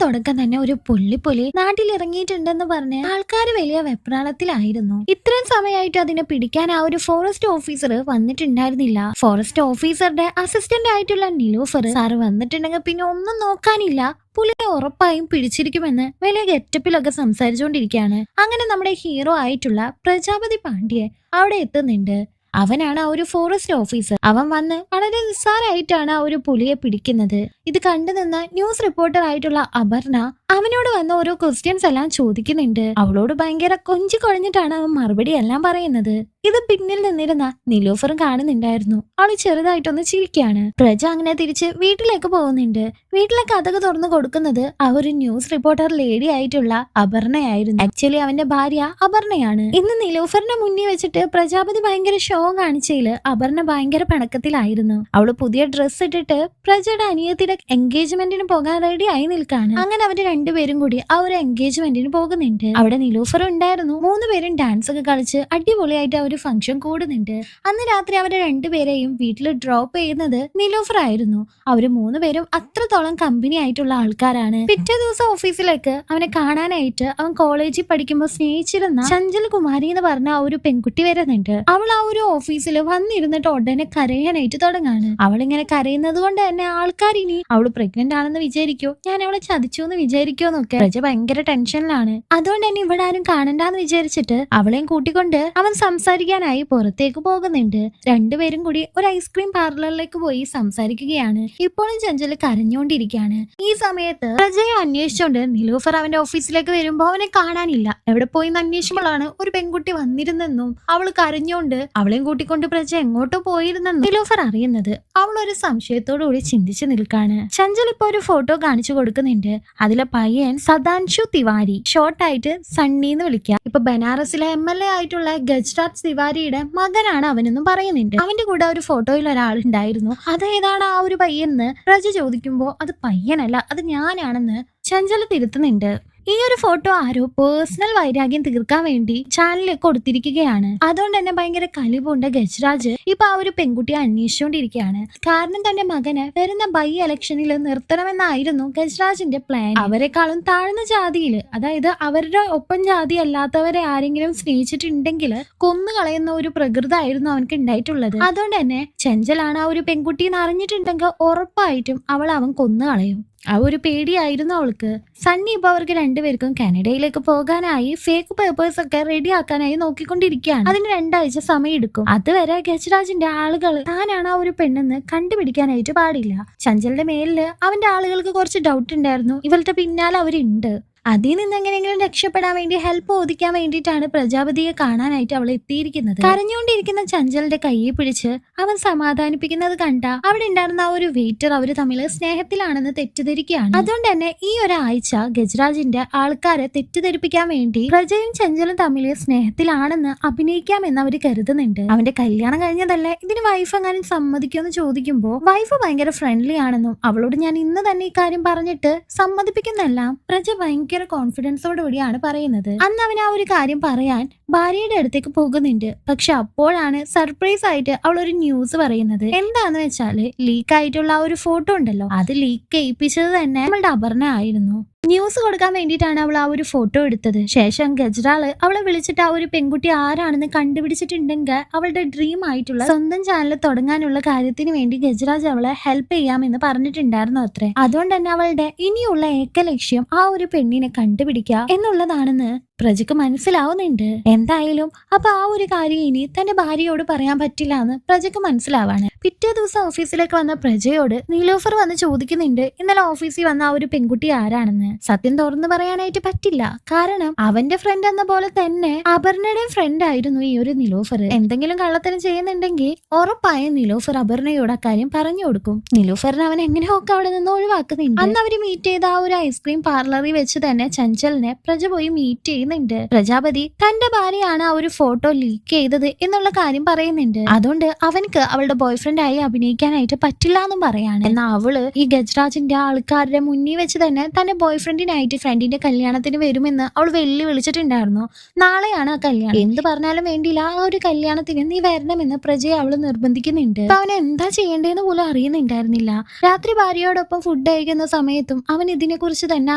തുടക്കം തന്നെ ഒരു പുള്ളിപ്പുലി നാട്ടിലിറങ്ങിയിട്ടുണ്ടെന്ന് പറഞ്ഞ് ആൾക്കാർ വലിയ വെപ്രാളത്തിലായിരുന്നു. ഇത്രയും സമയമായിട്ട് അതിനെ പിടിക്കാൻ ആ ഒരു ഫോറസ്റ്റ് ഓഫീസർ വന്നിട്ടുണ്ടായിരുന്നില്ല. ഫോറസ്റ്റ് ഓഫീസറുടെ അസിസ്റ്റന്റ് ആയിട്ടുള്ള നിലൂഫർ സാറ് വന്നിട്ടുണ്ടെങ്കിൽ പിന്നെ ഒന്നും നോക്കാനില്ല, പുലിയെ ഉറപ്പായും പിടിച്ചിരിക്കുമെന്ന് വലിയ ഗെറ്റപ്പിലൊക്കെ സംസാരിച്ചുകൊണ്ടിരിക്കുകയാണ്. അങ്ങനെ നമ്മുടെ ഹീറോ ആയിട്ടുള്ള പ്രജാപതി പാണ്ഡ്യെ അവിടെ എത്തുന്നുണ്ട്. അവനാണ് ആ ഒരു ഫോറസ്റ്റ് ഓഫീസർ. അവൻ വന്ന് വളരെ നിസ്സാരമായിട്ടാണ് ആ ഒരു പുലിയെ പിടിക്കുന്നത്. ഇത് കണ്ടു നിന്ന ന്യൂസ് റിപ്പോർട്ടർ ആയിട്ടുള്ള അപർണ അവനോട് വന്ന് ഓരോ ക്വസ്റ്റ്യൻസ് എല്ലാം ചോദിക്കുന്നുണ്ട്. അവളോട് ഭയങ്കര കൊഞ്ചി കുഴഞ്ഞിട്ടാണ് അവൻ മറുപടി എല്ലാം പറയുന്നത്. ഇത് പിന്നിൽ നിന്നിരുന്ന നിലൂഫറും കാണുന്നുണ്ടായിരുന്നു. അവള് ചെറുതായിട്ടൊന്ന് ചിരിക്കാണ്. പ്രജ അങ്ങനെ തിരിച്ച് വീട്ടിലേക്ക് പോകുന്നുണ്ട്. വീട്ടിലെ കഥക് തുറന്നു കൊടുക്കുന്നത് ആ ഒരു ന്യൂസ് റിപ്പോർട്ടർ ലേഡി ആയിട്ടുള്ള അപർണയായിരുന്നു. ആക്ച്വലി അവന്റെ ഭാര്യ അപർണയാണ്. ഇന്ന് നിലൂഫറിന്റെ മുന്നിൽ വെച്ചിട്ട് പ്രജാപതി ഭയങ്കര ഷോ കാണിച്ചതില് അപർണ ഭയങ്കര പിണക്കത്തിലായിരുന്നു. അവള് പുതിയ ഡ്രസ്സ് ഇട്ടിട്ട് പ്രജയുടെ അനിയത്തിയുടെ എൻഗേജ്മെന്റിന് പോകാൻ റെഡി ആയി നിൽക്കാണ്. അങ്ങനെ അവര് രണ്ടുപേരും കൂടി ആ ഒരു എൻഗേജ്മെന്റിന് പോകുന്നുണ്ട്. അവിടെ നിലൂഫർ ഉണ്ടായിരുന്നു. 3 പേരും ഡാൻസ് ഒക്കെ കളിച്ച് അടിപൊളിയായിട്ട് ആ ഒരു ഫംഗ്ഷൻ കൂടുന്നുണ്ട്. അന്ന് രാത്രി അവരെ രണ്ടുപേരെയും വീട്ടിൽ ഡ്രോപ്പ് ചെയ്യുന്നത് നിലൂഫർ ആയിരുന്നു. അവര് 3 പേരും അത്രത്തോളം കമ്പനി ആയിട്ടുള്ള ആൾക്കാരാണ്. പിറ്റേ ദിവസം ഓഫീസിലേക്ക് അവനെ കാണാനായിട്ട് അവൻ കോളേജിൽ പഠിക്കുമ്പോൾ സ്നേഹിച്ചിരുന്ന ചഞ്ചൽ കുമാരി എന്ന് പറഞ്ഞ ആ ഒരു പെൺകുട്ടി വരുന്നുണ്ട്. അവൾ ആ ഒരു ഓഫീസിൽ വന്നിരുന്നിട്ട് ഉടനെ കരയാനായിട്ട് തുടങ്ങാണ്. അവളിങ്ങനെ കരയുന്നത് കൊണ്ട് തന്നെ ആൾക്കാർ ഇനി അവള് പ്രഗ്നന്റ് ആണെന്ന് വിചാരിക്കോ, ഞാൻ അവളെ ചതിച്ചു എന്ന് വിചാരിക്കോന്നൊക്കെ പ്രജ ഭയങ്കര ടെൻഷനിലാണ്. അതുകൊണ്ട് തന്നെ ഇവിടെ ആരും കാണണ്ടെന്ന് വിചാരിച്ചിട്ട് അവളെയും കൂട്ടിക്കൊണ്ട് അവൻ സംസാരിക്കാനായി പുറത്തേക്ക് പോകുന്നുണ്ട്. രണ്ടുപേരും കൂടി ഒരു ഐസ്ക്രീം പാർലറിലേക്ക് പോയി സംസാരിക്കുകയാണ്. ഇപ്പോഴും ചഞ്ചല് കരഞ്ഞുകൊണ്ടിരിക്കുകയാണ്. ഈ സമയത്ത് പ്രജയെ അന്വേഷിച്ചുകൊണ്ട് നിലൂഫർ അവന്റെ ഓഫീസിലേക്ക് വരുമ്പോ അവനെ കാണാനില്ല. എവിടെ പോയി അന്വേഷിക്കുമ്പോഴാണ് ഒരു പെൺകുട്ടി വന്നിരുന്നെന്നും അവള് കരഞ്ഞോണ്ട് അവളെയും കൂട്ടിക്കൊണ്ട് പ്രജ എങ്ങോട്ടോ പോയിരുന്നെന്നും നിലൂഫർ അറിയുന്നത്. അവളൊരു സംശയത്തോടു കൂടി ചിന്തിച്ചു നിൽക്കാണ്. ചഞ്ചൽ ഇപ്പൊ ഒരു ഫോട്ടോ കാണിച്ചു കൊടുക്കുന്നുണ്ട്. അതിലെ പയ്യൻ സദാൻഷു തിവാരി, ഷോർട്ടായിട്ട് സണ്ണി എന്ന് വിളിക്കുക. ഇപ്പൊ ബനാറസിലെ MLA ആയിട്ടുള്ള ഗജരാജ് തിവാരിയുടെ മകനാണ് അവനെന്നും പറയുന്നുണ്ട്. അവന്റെ കൂടെ ഒരു ഫോട്ടോയിൽ ഒരാളുണ്ടായിരുന്നു. അതേതാണ് ആ ഒരു പയ്യെന്ന് പ്രജ ചോദിക്കുമ്പോ അത് പയ്യനല്ല, അത് ഞാനാണെന്ന് ചഞ്ചല തിരുത്തുന്നുണ്ട്. ഈ ഒരു ഫോട്ടോ ആരോ പേഴ്സണൽ വൈരാഗ്യം തീർക്കാൻ വേണ്ടി ചാനലിൽ കൊടുത്തിരിക്കുകയാണ്. അതുകൊണ്ട് തന്നെ ഭയങ്കര കലിവുണ്ട് ഗജരാജ് ഇപ്പൊ ആ ഒരു പെൺകുട്ടിയെ അന്വേഷിച്ചുകൊണ്ടിരിക്കുകയാണ്. കാരണം തന്റെ മകന് വരുന്ന ബൈ ഇലക്ഷനിൽ നിർത്തണമെന്നായിരുന്നു ഗജരാജിന്റെ പ്ലാൻ. അവരെക്കാളും താഴ്ന്ന ജാതിയില്, അതായത് അവരുടെ ഒപ്പം ജാതി അല്ലാത്തവരെ ആരെങ്കിലും സ്നേഹിച്ചിട്ടുണ്ടെങ്കിൽ കൊന്നുകളയുന്ന ഒരു പ്രകൃതമായിരുന്നു അവനക്ക് ഉണ്ടായിട്ടുള്ളത്. അതുകൊണ്ട് തന്നെ ചെഞ്ചലാണ് ആ ഒരു പെൺകുട്ടി എന്ന് അറിഞ്ഞിട്ടുണ്ടെങ്കിൽ ഉറപ്പായിട്ടും അവൻ കൊന്നുകളയും. ആ ഒരു പേടിയായിരുന്നു അവൾക്ക്. സണ്ണി ഇപ്പൊ അവർക്ക് രണ്ടുപേർക്കും കാനഡയിലേക്ക് പോകാനായി ഫേക്ക് പേപ്പേഴ്സ് ഒക്കെ റെഡി ആക്കാനായി നോക്കിക്കൊണ്ടിരിക്കുകയാണ്. അതിന് 2 ആഴ്ച സമയം എടുക്കും. അതുവരെ ഗജരാജിന്റെ ആളുകൾ താനാണ് ആ ഒരു പെണ്ണെന്ന് കണ്ടുപിടിക്കാനായിട്ട് പാടില്ല. ചഞ്ചലിന്റെ മേലില് അവന്റെ ആളുകൾക്ക് കുറച്ച് ഡൗട്ട് ഉണ്ടായിരുന്നു. ഇവളുടെ പിന്നാലെ അവരുണ്ട്. അതിൽ നിന്ന് എങ്ങനെയെങ്കിലും രക്ഷപ്പെടാൻ വേണ്ടി ഹെൽപ്പ് ഒതുക്കാൻ വേണ്ടിയിട്ടാണ് പ്രജാപതിയെ കാണാനായിട്ട് അവൾ എത്തിയിരിക്കുന്നത്. കരഞ്ഞുകൊണ്ടിരിക്കുന്ന ചഞ്ചലിന്റെ കയ്യെ പിടിച്ച് അവൻ സമാധാനിപ്പിക്കുന്നത് കണ്ട അവിടെ ഉണ്ടായിരുന്ന ആ ഒരു വെയിറ്റർ അവര് തമ്മിൽ സ്നേഹത്തിലാണെന്ന് തെറ്റിദ്ധരിക്കുകയാണ്. അതുകൊണ്ട് തന്നെ ഈ ഒരാഴ്ച ഗജരാജിന്റെ ആൾക്കാരെ തെറ്റിദ്ധരിപ്പിക്കാൻ വേണ്ടി പ്രജയും ചഞ്ചലും തമ്മിൽ സ്നേഹത്തിലാണെന്ന് അഭിനയിക്കാമെന്ന് അവര് കരുതുന്നുണ്ട്. അവന്റെ കല്യാണം കഴിഞ്ഞതല്ലേ, ഇതിന് വൈഫ് എങ്ങാനും സമ്മതിക്കുമെന്ന് ചോദിക്കുമ്പോ വൈഫ് ഭയങ്കര ഫ്രണ്ട്ലി ആണെന്നും അവളോട് ഞാൻ ഇന്ന് തന്നെ ഈ കാര്യം പറഞ്ഞിട്ട് സമ്മതിപ്പിക്കുന്നെല്ലാം പ്രജ ഭയങ്കര കോൺഫിഡൻസോട് കൂടിയാണ് പറയുന്നത്. അന്ന് അവൻ ആ ഒരു കാര്യം പറയാൻ ഭാര്യയുടെ അടുത്തേക്ക് പോകുന്നുണ്ട്. പക്ഷെ അപ്പോഴാണ് സർപ്രൈസ് ആയിട്ട് അവൾ ഒരു ന്യൂസ് പറയുന്നത്. എന്താന്ന് വെച്ചാല് ലീക്ക് ആയിട്ടുള്ള ആ ഒരു ഫോട്ടോ ഉണ്ടല്ലോ, അത് ലീക്ക് ചെയ്യിപ്പിച്ചത് തന്നെ നമ്മളുടെ അപർണ ആയിരുന്നു. ന്യൂസ് കൊടുക്കാൻ വേണ്ടിയിട്ടാണ് അവൾ ആ ഒരു ഫോട്ടോ എടുത്തത്. ശേഷം ഗജറാള് അവളെ വിളിച്ചിട്ട് ആ ഒരു പെൺകുട്ടി ആരാണെന്ന് കണ്ടുപിടിച്ചിട്ടുണ്ടെങ്കിൽ അവളുടെ ഡ്രീം ആയിട്ടുള്ള സ്വന്തം ചാനൽ തുടങ്ങാനുള്ള കാര്യത്തിന് വേണ്ടി ഗജരാജ് അവളെ ഹെൽപ്പ് ചെയ്യാമെന്ന് പറഞ്ഞിട്ടുണ്ടായിരുന്നു അത്രേ. അതുകൊണ്ട് തന്നെ അവളുടെ ഇനിയുള്ള ഏക ലക്ഷ്യം ആ ഒരു പെണ്ണിനെ കണ്ടുപിടിക്കുക എന്നുള്ളതാണെന്ന് പ്രജക്ക് മനസ്സിലാവുന്നുണ്ട്. എന്തായാലും അപ്പൊ ആ ഒരു കാര്യം ഇനി തന്റെ ഭാര്യയോട് പറയാൻ പറ്റില്ല എന്ന് പ്രജക്ക് മനസ്സിലാവാണ്. പിറ്റേ ദിവസം ഓഫീസിലേക്ക് വന്ന പ്രജയോട് നീലോഫർ വന്ന് ചോദിക്കുന്നുണ്ട് ഇന്നലെ ഓഫീസിൽ വന്ന ആ ഒരു പെൺകുട്ടി ആരാണെന്ന്. സത്യം തുറന്നു പറയാനായിട്ട് പറ്റില്ല. കാരണം അവന്റെ ഫ്രണ്ട് എന്ന പോലെ തന്നെ അപർണയുടെയും ഫ്രണ്ട് ആയിരുന്നു ഈ ഒരു നിലോഫർ. എന്തെങ്കിലും കള്ളത്തരം ചെയ്യുന്നുണ്ടെങ്കിൽ ഉറപ്പായും നിലോഫർ അപർണയോട് അക്കാര്യം പറഞ്ഞു കൊടുക്കും. നിലോഫറിന് അവൻ എങ്ങനെയൊക്കെ അവിടെ നിന്ന് ഒഴിവാക്കുന്നുണ്ട്. അന്ന് അവര് മീറ്റ് ചെയ്ത ആ ഒരു ഐസ്ക്രീം പാർലറിൽ വെച്ച് തന്നെ ചഞ്ചലിനെ പ്രജ പോയി മീറ്റ് ചെയ്യുന്നുണ്ട്. പ്രജാപതി തന്റെ ഭാര്യയാണ് ആ ഒരു ഫോട്ടോ ലീക്ക് ചെയ്തത് എന്നുള്ള കാര്യം പറയുന്നുണ്ട്. അതുകൊണ്ട് അവനക്ക് അവളുടെ ബോയ്ഫ്രണ്ട് ആയി അഭിനയിക്കാനായിട്ട് പറ്റില്ല എന്നും പറയാണ്. എന്നാൽ അവള് ഈ ഗജരാജിന്റെ ആൾക്കാരുടെ മുന്നിൽ വെച്ച് തന്നെ തന്റെ ബോയ്ഫ്രണ്ടിനായിട്ട് ഫ്രണ്ടിന്റെ കല്യാണത്തിന് വരുമെന്ന് അവൾ വിളിച്ചിട്ടുണ്ടായിരുന്നു. നാളെയാണ് ആ കല്യാണം, എന്ത് പറഞ്ഞാലും വേണ്ടിയില്ല ആ ഒരു കല്യാണത്തിന് നീ വരണമെന്ന് പ്രജയെ അവള് നിർബന്ധിക്കുന്നുണ്ട്. അപ്പൊ അവൻ എന്താ ചെയ്യേണ്ടതെന്ന് പോലും അറിയുന്നുണ്ടായിരുന്നില്ല. രാത്രി ഭാര്യയോടൊപ്പം ഫുഡ് കഴിക്കുന്ന സമയത്തും അവൻ ഇതിനെ കുറിച്ച് തന്നെ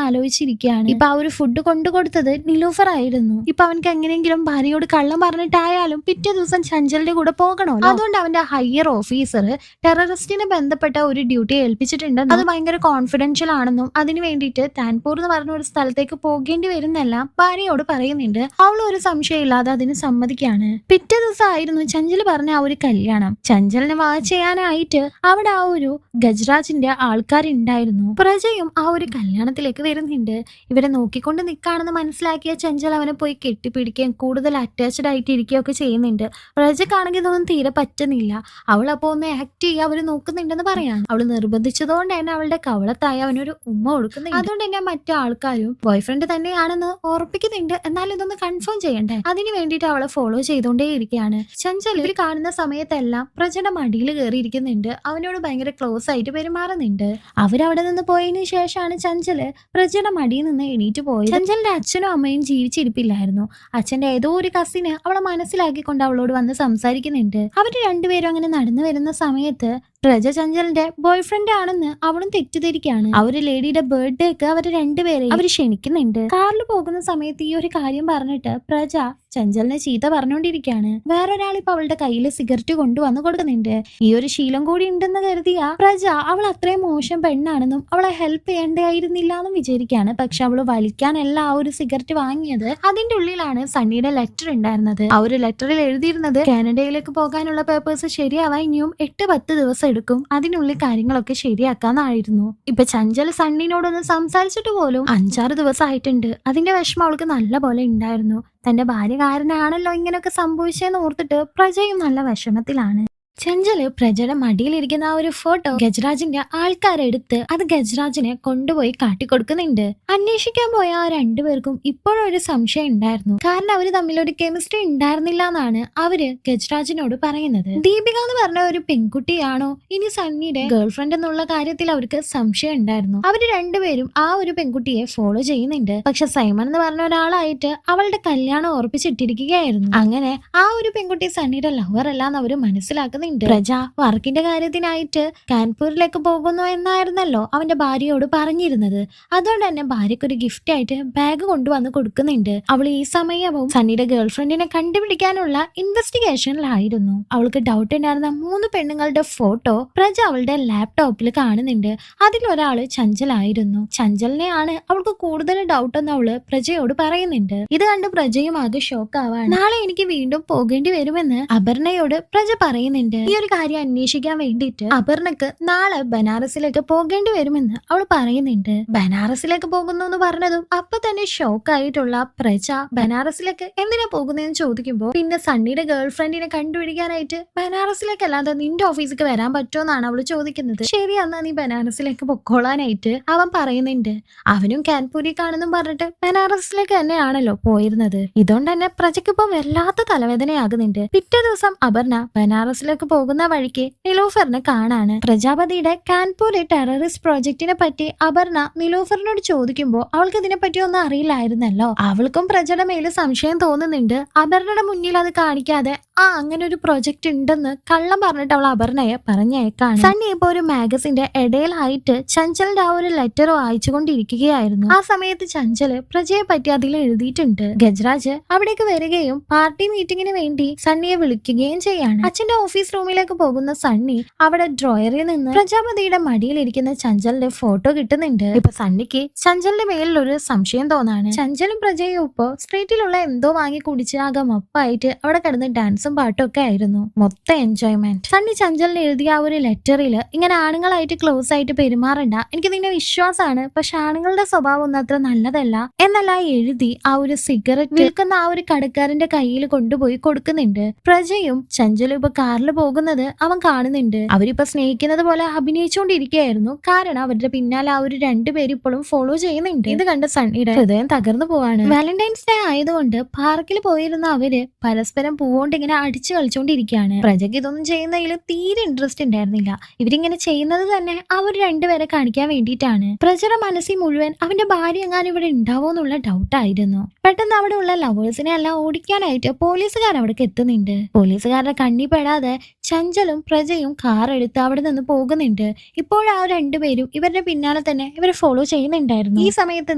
ആലോചിച്ചിരിക്കുകയാണ്. ഇപ്പൊ ആ ഒരു ഫുഡ് കൊണ്ടുകൊടുത്തത് നിലൂഫർ ആയിരുന്നു. ഇപ്പൊ അവൻക്ക് എങ്ങനെയെങ്കിലും ഭാര്യയോട് കള്ളം പറഞ്ഞിട്ടായാലും പിറ്റേ ദിവസം ചഞ്ചലിന്റെ കൂടെ പോകണമല്ലോ. അതുകൊണ്ട് അവന്റെ ഹയർ ഓഫീസർ ടെററിസ്റ്റിനെ ബന്ധപ്പെട്ട ഒരു ഡ്യൂട്ടി ഏൽപ്പിച്ചിട്ടുണ്ടെന്നും അത് ഭയങ്കര കോൺഫിഡൻഷ്യൽ ആണെന്നും അതിനു വേണ്ടിയിട്ട് താൻപൂർ എന്ന് പറഞ്ഞ ഒരു സ്ഥലത്തേക്ക് പോകേണ്ടി വരുന്നെല്ലാം ഭാര്യയോട് പറയുന്നുണ്ട്. അവൾ ഒരു സംശയമില്ലാതെ അതിന് സമ്മതിക്കാണ്. പിറ്റേ ദിവസം ആയിരുന്നു ചഞ്ചൽ പറഞ്ഞ ആ ഒരു കല്യാണം. ചഞ്ചലിനെ വാച്ച് ചെയ്യാനായിട്ട് അവിടെ ആ ഒരു ഗജരാജിന്റെ ആൾക്കാരുണ്ടായിരുന്നു. പ്രജയും ആ ഒരു കല്യാണത്തിലേക്ക് വരുന്നുണ്ട്. ഇവരെ നോക്കിക്കൊണ്ട് നിൽക്കാണെന്ന് മനസ്സിലാക്കിയ ചഞ്ചൽ അവനെ പോയി കെട്ടിപ്പിടിക്കുകയും കൂടുതൽ അറ്റാച്ച്ഡ് ആയിട്ട് ഇരിക്കുകയൊക്കെ ചെയ്യുന്നുണ്ട്. പ്രജക്കാണെങ്കിൽ ഇതൊന്നും തീരെ പറ്റുന്നില്ല. അവൾ അപ്പോൾ ഒന്ന് ആക്ട് ചെയ്യുക, അവര് നോക്കുന്നുണ്ടെന്ന് പറയാം. അവള് നിർബന്ധിച്ചതുകൊണ്ട് തന്നെ അവളുടെ കവളത്തായി അവനൊരു ഉമ്മ കൊടുക്കുന്നുണ്ട്. അതുകൊണ്ട് തന്നെ മറ്റു ആൾക്കാരും ബോയ്ഫ്രണ്ട് തന്നെയാണെന്ന് ഉറപ്പിക്കുന്നുണ്ട്. എന്നാൽ ഇതൊന്ന് കൺഫേം ചെയ്യണ്ടേ, അതിന് വേണ്ടിയിട്ട് അവളെ ഫോളോ ചെയ്തുകൊണ്ടേ ഇരിക്കുകയാണ്. ചഞ്ചൽ ഇവർ കാണുന്ന സമയത്തെല്ലാം പ്രജയുടെ മടിയിൽ കയറിയിരിക്കുന്നുണ്ട്. അവനോട് ഭയങ്കര ക്ലോസ് ആയിട്ട് പെരുമാറുന്നുണ്ട്. അവരവിടെ നിന്ന് പോയതിനു ശേഷമാണ് ചഞ്ചല് പ്രജയുടെ മടിയിൽ നിന്ന് എണീറ്റ് പോയത്. ചഞ്ചലിന്റെ അച്ഛനും അമ്മയും ജീവിച്ചിരിപ്പില്ലായിരുന്നു. അച്ഛന്റെ ഏതോ ഒരു കസിന് അവളെ മനസ്സിലാക്കിക്കൊണ്ട് അവളോട് വന്ന് സംസാരിക്കുന്നുണ്ട്. അവര് രണ്ടുപേരും അങ്ങനെ നടന്നു വരുന്ന സമയത്ത് പ്രജ ചഞ്ചലിന്റെ ബോയ്ഫ്രണ്ട് ആണെന്ന് അവളും തെറ്റിദ്ധരിക്കുകയാണ്. ആ ഒരു ലേഡിയുടെ ബർത്ത്ഡേക്ക് അവര് രണ്ടുപേരെയും അവര് ക്ഷണിക്കുന്നുണ്ട്. കാറിൽ പോകുന്ന സമയത്ത് ഈ ഒരു കാര്യം പറഞ്ഞിട്ട് പ്രജ ചഞ്ചലിനെ ചീത്ത പറഞ്ഞുകൊണ്ടിരിക്കുകയാണ്. വേറൊരാൾ ഇപ്പൊ അവളുടെ കയ്യിൽ സിഗരറ്റ് കൊണ്ടുവന്ന് കൊടുക്കുന്നുണ്ട്. ഈ ഒരു ശീലം കൂടി ഉണ്ടെന്ന് കരുതിയ പ്രജ അവൾ അത്രയും മോശം പെണ്ണാണെന്നും അവളെ ഹെൽപ്പ് ചെയ്യേണ്ടായിരുന്നില്ല എന്നും വിചാരിക്കുകയാണ്. പക്ഷെ അവള് വലിക്കാനല്ല ആ ഒരു സിഗരറ്റ് വാങ്ങിയത്. അതിന്റെ ഉള്ളിലാണ് സണ്ണിയുടെ ലെറ്റർ ഉണ്ടായിരുന്നത്. ആ ഒരു ലെറ്ററിൽ എഴുതിയിരുന്നത് കാനഡയിലേക്ക് പോകാനുള്ള പേപ്പേഴ്സ് ശരിയാവാൻ ഇനിയും 8-10 ദിവസം എടുക്കും, അതിനുള്ളിൽ കാര്യങ്ങളൊക്കെ ശരിയാക്കാന്നായിരുന്നു. ഇപ്പൊ ചഞ്ചൽ സണ്ണിനോടൊന്ന് സംസാരിച്ചിട്ട് പോലും 5-6 ദിവസം ആയിട്ടുണ്ട്. അതിന്റെ വിഷമം അവൾക്ക് നല്ല പോലെ ഉണ്ടായിരുന്നു. തന്റെ ഭാര്യ കാരനാണല്ലോ ഇങ്ങനെയൊക്കെ സംഭവിച്ചെന്ന് ഓർത്തിട്ട് പ്രജയും നല്ല വിഷമത്തിലാണ്. ചഞ്ചല് പ്രജയുടെ മടിയിലിരിക്കുന്ന ആ ഒരു ഫോട്ടോ ഗജരാജിന്റെ ആൾക്കാരെടുത്ത് അത് ഗജരാജിനെ കൊണ്ടുപോയി കാട്ടിക്കൊടുക്കുന്നുണ്ട്. അന്വേഷിക്കാൻ പോയ ആ രണ്ടുപേർക്കും ഇപ്പോഴൊരു സംശയം ഉണ്ടായിരുന്നു. കാരണം അവര് തമ്മിലൊരു കെമിസ്ട്രി ഉണ്ടായിരുന്നില്ല എന്നാണ് അവര് ഗജരാജിനോട് പറയുന്നത്. ദീപിക എന്ന് പറഞ്ഞ ഒരു പെൺകുട്ടിയാണോ ഇനി സണ്ണിയുടെ ഗേൾഫ്രണ്ട് എന്നുള്ള കാര്യത്തിൽ അവർക്ക് സംശയം ഉണ്ടായിരുന്നു. അവര് രണ്ടുപേരും ആ ഒരു പെൺകുട്ടിയെ ഫോളോ ചെയ്യുന്നുണ്ട്. പക്ഷെ സൈമൺ എന്ന് പറഞ്ഞ ഒരാളായിട്ട് അവളുടെ കല്യാണം ഉറപ്പിച്ചിട്ടിരിക്കുകയായിരുന്നു. അങ്ങനെ ആ ഒരു പെൺകുട്ടി സണ്ണിയുടെ ലവർ അല്ലാന്ന് അവര് മനസ്സിലാക്കുന്നു. പ്രജ വർക്കിന്റെ കാര്യത്തിനായിട്ട് കാൻപൂരിലേക്ക് പോകുന്നു എന്നായിരുന്നല്ലോ അവന്റെ ഭാര്യയോട് പറഞ്ഞിരുന്നത്. അതുകൊണ്ട് തന്നെ ഭാര്യക്കൊരു ഗിഫ്റ്റ് ആയിട്ട് ബാഗ് കൊണ്ടുവന്ന് കൊടുക്കുന്നുണ്ട്. അവൾ ഈ സമയവും സണ്ണിയുടെ ഗേൾഫ്രണ്ടിനെ കണ്ടുപിടിക്കാനുള്ള ഇൻവെസ്റ്റിഗേഷനിലായിരുന്നു. അവൾക്ക് ഡൗട്ട് ഉണ്ടായിരുന്ന 3 പെണ്ണുങ്ങളുടെ ഫോട്ടോ പ്രജ അവളുടെ ലാപ്ടോപ്പിൽ കാണുന്നുണ്ട്. അതിലൊരാള് ചഞ്ചലായിരുന്നു. ചഞ്ചലിനെയാണ് അവൾക്ക് കൂടുതൽ ഡൗട്ട് എന്ന് അവള് പ്രജയോട് പറയുന്നുണ്ട്. ഇത് കണ്ട് പ്രജയും ആകെ ഷോക്ക് ആവാണ്. നാളെ എനിക്ക് വീണ്ടും പോകേണ്ടി വരുമെന്ന് അപർണയോട് പ്രജ പറയുന്നുണ്ട്. ഈ ഒരു കാര്യം അന്വേഷിക്കാൻ വേണ്ടിയിട്ട് അപർണക്ക് നാളെ ബനാറസിലേക്ക് പോകേണ്ടി വരുമെന്ന് അവൾ പറയുന്നുണ്ട്. ബനാറസിലേക്ക് പോകുന്നു എന്ന് പറഞ്ഞതും അപ്പൊ തന്നെ ഷോക്ക് ആയിട്ടുള്ള പ്രജ ബനാറസിലേക്ക് എന്തിനാ പോകുന്നതെന്ന് ചോദിക്കുമ്പോൾ പിന്നെ സണ്ണിയുടെ ഗേൾഫ്രണ്ടിനെ കണ്ടുപിടിക്കാനായിട്ട് ബനാറസിലേക്ക് അല്ലാതെ നിന്റെ ഓഫീസിലേക്ക് വരാൻ പറ്റുമെന്നാണ് അവള് ചോദിക്കുന്നത്. ശരി, എന്നാ നീ ബനാറസിലേക്ക് പൊക്കോളാനായിട്ട് അവൻ പറയുന്നുണ്ട്. അവനും കാൻപൂരി കാണുന്നും പറഞ്ഞിട്ട് ബനാറസിലേക്ക് തന്നെയാണല്ലോ പോയിരുന്നത്. ഇതുകൊണ്ട് തന്നെ പ്രജയ്ക്ക് ഇപ്പൊ വല്ലാത്ത തലവേദനയാകുന്നുണ്ട്. പിറ്റേ ദിവസം അപർണ ബനാറസിലേക്ക് പോകുന്ന വഴിക്ക് നിലൂഫറിനെ കാണാണ്. പ്രജാപതിയുടെ കാൻപൂർ ടെററിസ്റ്റ് പ്രോജക്റ്റിനെ പറ്റി അപർണ നിലൂഫറിനോട് ചോദിക്കുമ്പോൾ അവൾക്ക് ഇതിനെപ്പറ്റി ഒന്നും അറിയില്ലായിരുന്നല്ലോ. അവൾക്കും പ്രജയുടെ മേല് സംശയം തോന്നുന്നുണ്ട്. അപർണയുടെ മുന്നിൽ അത് കാണിക്കാതെ അങ്ങനെ ഒരു പ്രൊജക്ട് ഉണ്ടെന്ന് കള്ളം പറഞ്ഞിട്ട് അവൾ അപർണയെ പറഞ്ഞേക്കാണ്. സണ്ണി ഇപ്പൊ ഒരു മാഗസിന്റെ ഇടയിലായിട്ട് ചഞ്ചലിന്റെ ആ ഒരു ലെറ്റർ വായിച്ചുകൊണ്ടിരിക്കുകയായിരുന്നു. ആ സമയത്ത് ചഞ്ചല് പ്രജയെ പറ്റി അതിൽ എഴുതിയിട്ടുണ്ട്. ഗജരാജ് അവിടേക്ക് വരികയും പാർട്ടി മീറ്റിംഗിന് വേണ്ടി സണ്ണിയെ വിളിക്കുകയും ചെയ്യാണ്. അച്ഛന്റെ ഓഫീസ് റൂമിലേക്ക് പോകുന്ന സണ്ണി അവിടെ ഡ്രോയറിൽ നിന്ന് പ്രജാപതിയുടെ മടിയിലിരിക്കുന്ന ചഞ്ചലിന്റെ ഫോട്ടോ കിട്ടുന്നുണ്ട്. ഇപ്പൊ സണ്ണിക്ക് ചഞ്ചലിന്റെ മേലിലൊരു സംശയം തോന്നാണ്. ചഞ്ചലും പ്രജയും ഇപ്പോ സ്ട്രീറ്റിലുള്ള എന്തോ വാങ്ങി കുടിച്ച് ആകെ മൊപ്പായിട്ട് അവിടെ കിടന്ന് ഡാൻസ് ഡാൻസും പാട്ടും ഒക്കെ ആയിരുന്നു മൊത്തം എൻജോയ്മെന്റ്. സണ്ണി ചഞ്ചലിന് എഴുതിയ ആ ഒരു ലെറ്ററിൽ ഇങ്ങനെ ആണുങ്ങളായിട്ട് ക്ലോസ് ആയിട്ട് പെരുമാറണ്ട, എനിക്ക് നിന്നെ വിശ്വാസമാണ്, പക്ഷെ ആണുങ്ങളുടെ സ്വഭാവം ഒന്നും അത്ര നല്ലതല്ല എന്നല്ല എഴുതി ആ ഒരു സിഗരറ്റ് വിൽക്കുന്ന ആ ഒരു കടക്കാരന്റെ കയ്യിൽ കൊണ്ടുപോയി കൊടുക്കുന്നുണ്ട്. പ്രജയും ചഞ്ചലും ഇപ്പൊ കാറിൽ പോകുന്നത് അവൻ കാണുന്നുണ്ട്. അവരിപ്പോ സ്നേഹിക്കുന്നത് പോലെ അഭിനയിച്ചുകൊണ്ടിരിക്കുകയായിരുന്നു. കാരണം അവരുടെ പിന്നാലെ ആ ഒരു രണ്ടുപേരും ഇപ്പോഴും ഫോളോ ചെയ്യുന്നുണ്ട്. ഇത് കണ്ട സണ്ണിയുടെ ഹൃദയം തകർന്നു പോവാണ്. വാലന്റൈൻസ് ഡേ ആയതുകൊണ്ട് പാർക്കിൽ പോയിരുന്ന അവര് പരസ്പരം പൂവോണ്ട് ഇങ്ങനെ അടിച്ചു കളിച്ചുകൊണ്ടിരിക്കുകയാണ്. പ്രജയ്ക്ക് ഇതൊന്നും ചെയ്യുന്നതിൽ തീരെ ഇൻട്രസ്റ്റ് ഉണ്ടായിരുന്നില്ല. ഇവരിങ്ങനെ ചെയ്യുന്നത് തന്നെ അവർ രണ്ടുപേരെ കാണിക്കാൻ വേണ്ടിയിട്ടാണ്. പ്രജയുടെ മനസ്സിൽ മുഴുവൻ അവന്റെ ഭാര്യ എങ്ങാനും ഇവിടെ ഉണ്ടാവോ എന്നുള്ള ഡൗട്ട് ആയിരുന്നു. പെട്ടെന്ന് അവിടെ ഉള്ള ലവേഴ്സിനെ എല്ലാം ഓടിക്കാനായിട്ട് പോലീസുകാർ അവിടേക്ക് എത്തുന്നുണ്ട്. പോലീസുകാരുടെ കണ്ണി പെടാതെ ചഞ്ചലും പ്രജയും കാർ എടുത്ത് അവിടെ നിന്ന് പോകുന്നുണ്ട്. ഇപ്പോൾ ആ രണ്ടുപേരും ഇവരുടെ പിന്നാലെ തന്നെ ഇവരെ ഫോളോ ചെയ്യുന്നുണ്ടായിരുന്നു. ഈ സമയത്ത്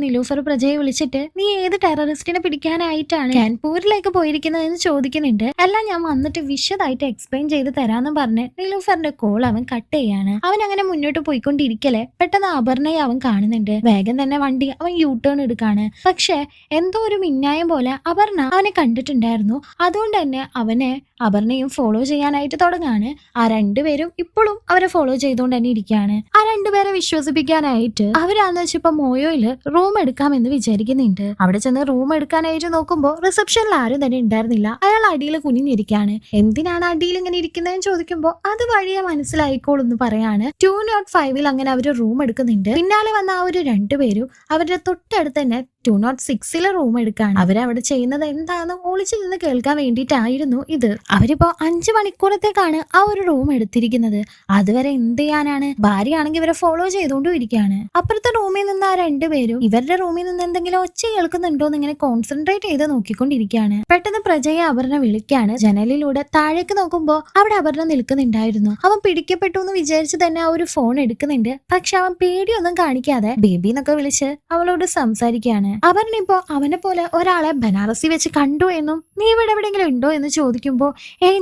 നിലൂഫർ പ്രജയെ വിളിച്ചിട്ട് നീ ഏത് ടെററിസ്റ്റിനെ പിടിക്കാനായിട്ടാണ് കാൻപൂരിലേക്ക് പോയിരിക്കുന്നത് എന്ന് ചോദിക്കുന്നുണ്ട്. എല്ലാം ഞാൻ വന്നിട്ട് വിശദമായിട്ട് എക്സ്പ്ലെയിൻ ചെയ്ത് തരാന്ന് പറഞ്ഞ് നിലൂഫറിന്റെ കോൾ അവൻ കട്ട് ചെയ്യാണ്. അവൻ അങ്ങനെ മുന്നോട്ട് പോയിക്കൊണ്ടിരിക്കലെ പെട്ടെന്ന് അപർണയെ അവൻ കാണുന്നുണ്ട്. വേഗം തന്നെ വണ്ടി അവൻ യൂ ടേൺ എടുക്കാണ്. പക്ഷെ എന്തോ ഒരു മിന്നായം പോലെ അപർണ അവനെ കണ്ടിട്ടുണ്ടായിരുന്നു. അതുകൊണ്ട് തന്നെ അവനെ അപർണയും ഫോളോ ചെയ്യാനായിട്ട് തുടങ്ങാണ്. ആ രണ്ടുപേരും ഇപ്പോഴും അവരെ ഫോളോ ചെയ്തുകൊണ്ട് തന്നെ ഇരിക്കുകയാണ്. ആ രണ്ടുപേരെ വിശ്വസിപ്പിക്കാനായിട്ട് അവരാന്ന് വെച്ചപ്പോ മോയോയില് റൂം എടുക്കാമെന്ന് വിചാരിക്കുന്നുണ്ട്. അവിടെ ചെന്ന് റൂം എടുക്കാനായിട്ട് നോക്കുമ്പോ റിസപ്ഷനിൽ ആരും തന്നെ ഉണ്ടായിരുന്നില്ല. അയാൾ അടിയിൽ കുനിഞ്ഞിരിക്കുകയാണ്. എന്തിനാണ് അടിയിൽ ഇങ്ങനെ ഇരിക്കുന്നതെന്ന് ചോദിക്കുമ്പോ അത് വഴിയെ മനസ്സിലായിക്കോളൂ എന്ന് പറയാണ്. 205 അങ്ങനെ അവര് റൂം എടുക്കുന്നുണ്ട്. പിന്നാലെ വന്ന ആ ഒരു രണ്ടുപേരും അവരുടെ തൊട്ടടുത്ത് തന്നെ 206 റൂം എടുക്കാണ്. അവരവിടെ ചെയ്യുന്നത് എന്താണെന്ന് ഒളിച്ചു നിന്ന് കേൾക്കാൻ വേണ്ടിയിട്ടായിരുന്നു ഇത്. അവരിപ്പോ 5 മണിക്കൂറത്തേക്കാണ് ആ ഒരു റൂം എടുത്തിരിക്കുന്നത്. അതുവരെ എന്ത് ചെയ്യാനാണ്? ഭാര്യയാണെങ്കിൽ ഇവരെ ഫോളോ ചെയ്തുകൊണ്ടും ഇരിക്കുകയാണ്. അപ്പുറത്തെ റൂമിൽ നിന്ന് ആ രണ്ടുപേരും ഇവരുടെ റൂമിൽ നിന്ന് എന്തെങ്കിലും ഒച്ച കേൾക്കുന്നുണ്ടോ എന്ന് ഇങ്ങനെ കോൺസെൻട്രേറ്റ് ചെയ്ത് നോക്കിക്കൊണ്ടിരിക്കുകയാണ്. പെട്ടെന്ന് പ്രജയെ അപർണ വിളിക്കാണ്. ജനലിലൂടെ താഴേക്ക് നോക്കുമ്പോ അവിടെ അപർണ നിൽക്കുന്നുണ്ടായിരുന്നു. അവൻ പിടിക്കപ്പെട്ടു എന്ന് വിചാരിച്ച് തന്നെ ആ ഒരു ഫോൺ എടുക്കുന്നുണ്ട്. പക്ഷെ അവൻ പേടിയൊന്നും കാണിക്കാതെ ബേബി എന്നൊക്കെ വിളിച്ച് അവളോട് സംസാരിക്കുകയാണ്. അപർണ ഇപ്പോ അവനെ പോലെ ഒരാളെ ബനാറസി വെച്ച് കണ്ടു എന്നും നീ ഇവിടെ എവിടെയെങ്കിലും ഉണ്ടോ എന്ന് ചോദിക്കുമ്പോ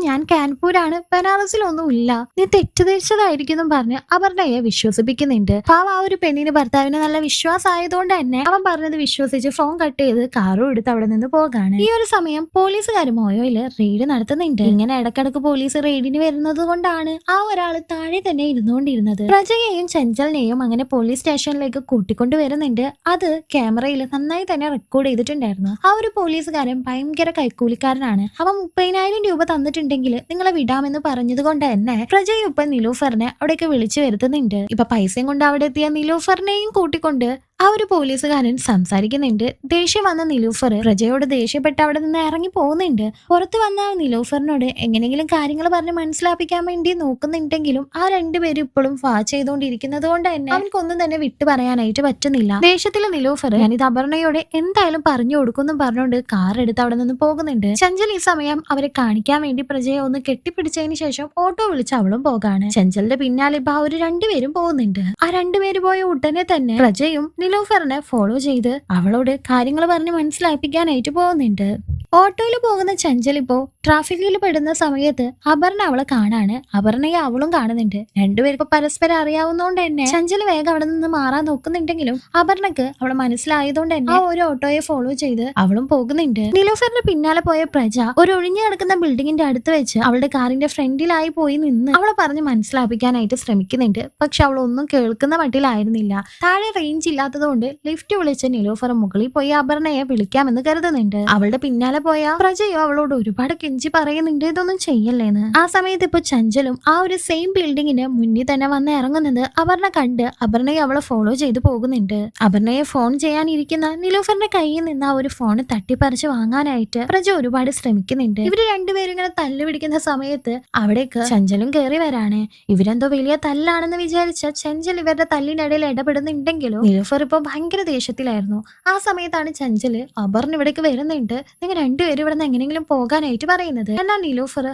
ഞാൻ കാൻപൂരാണ്, ബനാറസിലൊന്നും ഇല്ല, നീ തെറ്റിദ്ധരിച്ചതായിരിക്കും പറഞ്ഞ് അപർണയെ വിശ്വസിപ്പിക്കുന്നുണ്ട്. പാവ ആ ഒരു പെണ്ണിന് ഭർത്താവിന് നല്ല വിശ്വാസമായതുകൊണ്ട് തന്നെ അവൻ പറഞ്ഞത് വിശ്വസിച്ച് ഫോൺ കട്ട് ചെയ്ത് കാറും എടുത്ത് അവിടെ നിന്ന് പോകാണ്. ഈ ഒരു സമയം പോലീസുകാർ മോയോയില് റെയ്ഡ് നടത്തുന്നുണ്ട്. ഇങ്ങനെ ഇടക്കിടക്ക് പോലീസ് റെയ്ഡിന് വരുന്നത് കൊണ്ടാണ് ആ ഒരാൾ താഴെ തന്നെ ഇരുന്നുകൊണ്ടിരുന്നത്. പ്രജയെയും ചഞ്ചലിനെയും അങ്ങനെ പോലീസ് സ്റ്റേഷനിലേക്ക് കൂട്ടിക്കൊണ്ടു വരുന്നുണ്ട്. അത് ക്യാമറയിൽ നന്നായി തന്നെ റെക്കോർഡ് ചെയ്തിട്ടുണ്ടായിരുന്നു. ആ ഒരു പോലീസുകാരൻ ഭയങ്കര കൈക്കൂലിക്കാരനാണ്. അവൻ 30,000 രൂപ തന്നിട്ടുണ്ടെങ്കിൽ നിങ്ങളെ വിടാമെന്ന് പറഞ്ഞത് കൊണ്ട് തന്നെ പ്രജയും ഇപ്പൊ നിലൂഫറിനെ അവിടേക്ക് വിളിച്ചു വരുത്തുന്നുണ്ട്. ഇപ്പൊ പൈസയും കൊണ്ട് അവിടെ എത്തിയ നിലൂഫറിനെയും കൂട്ടിക്കൊണ്ട് ആ ഒരു പോലീസുകാരൻ സംസാരിക്കുന്നുണ്ട്. ദേഷ്യം വന്ന നിലൂഫർ പ്രജയോട് ദേഷ്യപ്പെട്ട് അവിടെ നിന്ന് ഇറങ്ങി പോകുന്നുണ്ട്. പുറത്തു വന്ന നിലൂഫറിനോട് എങ്ങനെയെങ്കിലും കാര്യങ്ങൾ പറഞ്ഞ് മനസ്സിലാപ്പിക്കാൻ വേണ്ടി നോക്കുന്നുണ്ടെങ്കിലും ആ രണ്ടുപേരും ഇപ്പോഴും ഫാ ചെയ്തുകൊണ്ടിരിക്കുന്നത് കൊണ്ട് തന്നെ അവൻക്കൊന്നും തന്നെ വിട്ടു പറയാനായിട്ട് പറ്റുന്നില്ല. ദേഷ്യത്തിലെ നിലൂഫർ ഞാനിത് അപർണയോട് എന്തായാലും പറഞ്ഞു കൊടുക്കുന്നും പറഞ്ഞുകൊണ്ട് കാർ എടുത്ത് അവിടെ നിന്ന് പോകുന്നുണ്ട്. ചഞ്ചൽ ഈ സമയം അവരെ കാണിക്കാൻ വേണ്ടി പ്രജയെ ഒന്ന് കെട്ടിപ്പിടിച്ചതിന് ശേഷം ഓട്ടോ വിളിച്ച് അവളും പോകാണ്. ചഞ്ചലിന്റെ പിന്നാലെ ഇപ്പൊ ആ ഒരു രണ്ടുപേരും പോകുന്നുണ്ട്. ആ രണ്ടുപേര് പോയ ഉടനെ തന്നെ പ്രജയും നിലൂഫറിനെ ഫോളോ ചെയ്ത് അവളോട് കാര്യങ്ങൾ പറഞ്ഞ് മനസ്സിലാപ്പിക്കാനായിട്ട് പോകുന്നുണ്ട്. ഓട്ടോയിൽ പോകുന്ന ചഞ്ചൽ ഇപ്പോ ട്രാഫിക്കിൽ പെടുന്ന സമയത്ത് അപർണ അവളെ കാണാണ്. അപർണയെ അവളും കാണുന്നുണ്ട്. രണ്ടുപേർക്ക് പരസ്പരം അറിയാവുന്നതുകൊണ്ട് തന്നെ ചഞ്ചൽ വേഗം അവിടെ നിന്ന് മാറാൻ നോക്കുന്നുണ്ടെങ്കിലും അപർണക്ക് അവളെ മനസ്സിലായതുകൊണ്ട് തന്നെ ആ ഒരു ഓട്ടോയെ ഫോളോ ചെയ്ത് അവളും പോകുന്നുണ്ട്. നിലൂഫറിന്റെ പിന്നാലെ പോയ പ്രജ ഒരു ഒഴിഞ്ഞു കിടക്കുന്ന ബിൽഡിങ്ങിന്റെ അടുത്ത് വെച്ച് അവളുടെ കാറിന്റെ ഫ്രണ്ടിലായി പോയി നിന്ന് അവളെ പറഞ്ഞ് മനസ്സിലാപ്പിക്കാനായിട്ട് ശ്രമിക്കുന്നുണ്ട്. പക്ഷെ അവൾ ഒന്നും കേൾക്കുന്ന മട്ടിലായിരുന്നില്ല. താഴെ റേഞ്ച് ഇല്ലാത്തത് കൊണ്ട് ലിഫ്റ്റ് വിളിച്ച് നിലൂഫർ മുകളിൽ പോയി അപർണയെ വിളിക്കാമെന്ന് കരുതുന്നുണ്ട്. അവളുടെ പിന്നാലെ പോയ പ്രജയോ അവളോട് ഒരുപാട് കെഞ്ചി പറയുന്നുണ്ട് ഇതൊന്നും ചെയ്യല്ലേന്ന്. ആ സമയത്ത് ഇപ്പൊ ചഞ്ചലും ആ ഒരു സെയിം ബിൽഡിങ്ങിന് മുന്നിൽ തന്നെ വന്ന് ഇറങ്ങുന്നത് അപർണ കണ്ട് അപർണയെ അവളെ ഫോളോ ചെയ്ത് പോകുന്നുണ്ട്. അപർണയെ ഫോൺ ചെയ്യാനിരിക്കുന്ന നിലൂഫറിന്റെ കയ്യിൽ നിന്ന് ആ ഒരു ഫോൺ തട്ടിപ്പറിച്ച് വാങ്ങാനായിട്ട് പ്രജ ഒരുപാട് ശ്രമിക്കുന്നുണ്ട്. ഇവര് രണ്ടുപേരും ഇങ്ങനെ തല്ല് പിടിക്കുന്ന സമയത്ത് അവിടേക്ക് ചഞ്ചലും കയറി വരാണ്. ഇവരെന്തോ വലിയ തല്ലാണെന്ന് വിചാരിച്ച ചഞ്ചൽ ഇവരുടെ തല്ലിനിടയിൽ ഇടപെടുന്നുണ്ടെങ്കിലും നിലൂഫർ ഇപ്പൊ ഭയങ്കര ദേഷ്യത്തിലായിരുന്നു. ആ സമയത്താണ് ചഞ്ചല് അപർണ ഇവിടേക്ക് വരുന്നുണ്ട്. നിങ്ങൾ രണ്ടുപേരും ഇവിടെ നിന്ന് എങ്ങനെയെങ്കിലും പോകാനായിട്ട് പറയുന്നത്. എന്നാൽ നിലൂഫർ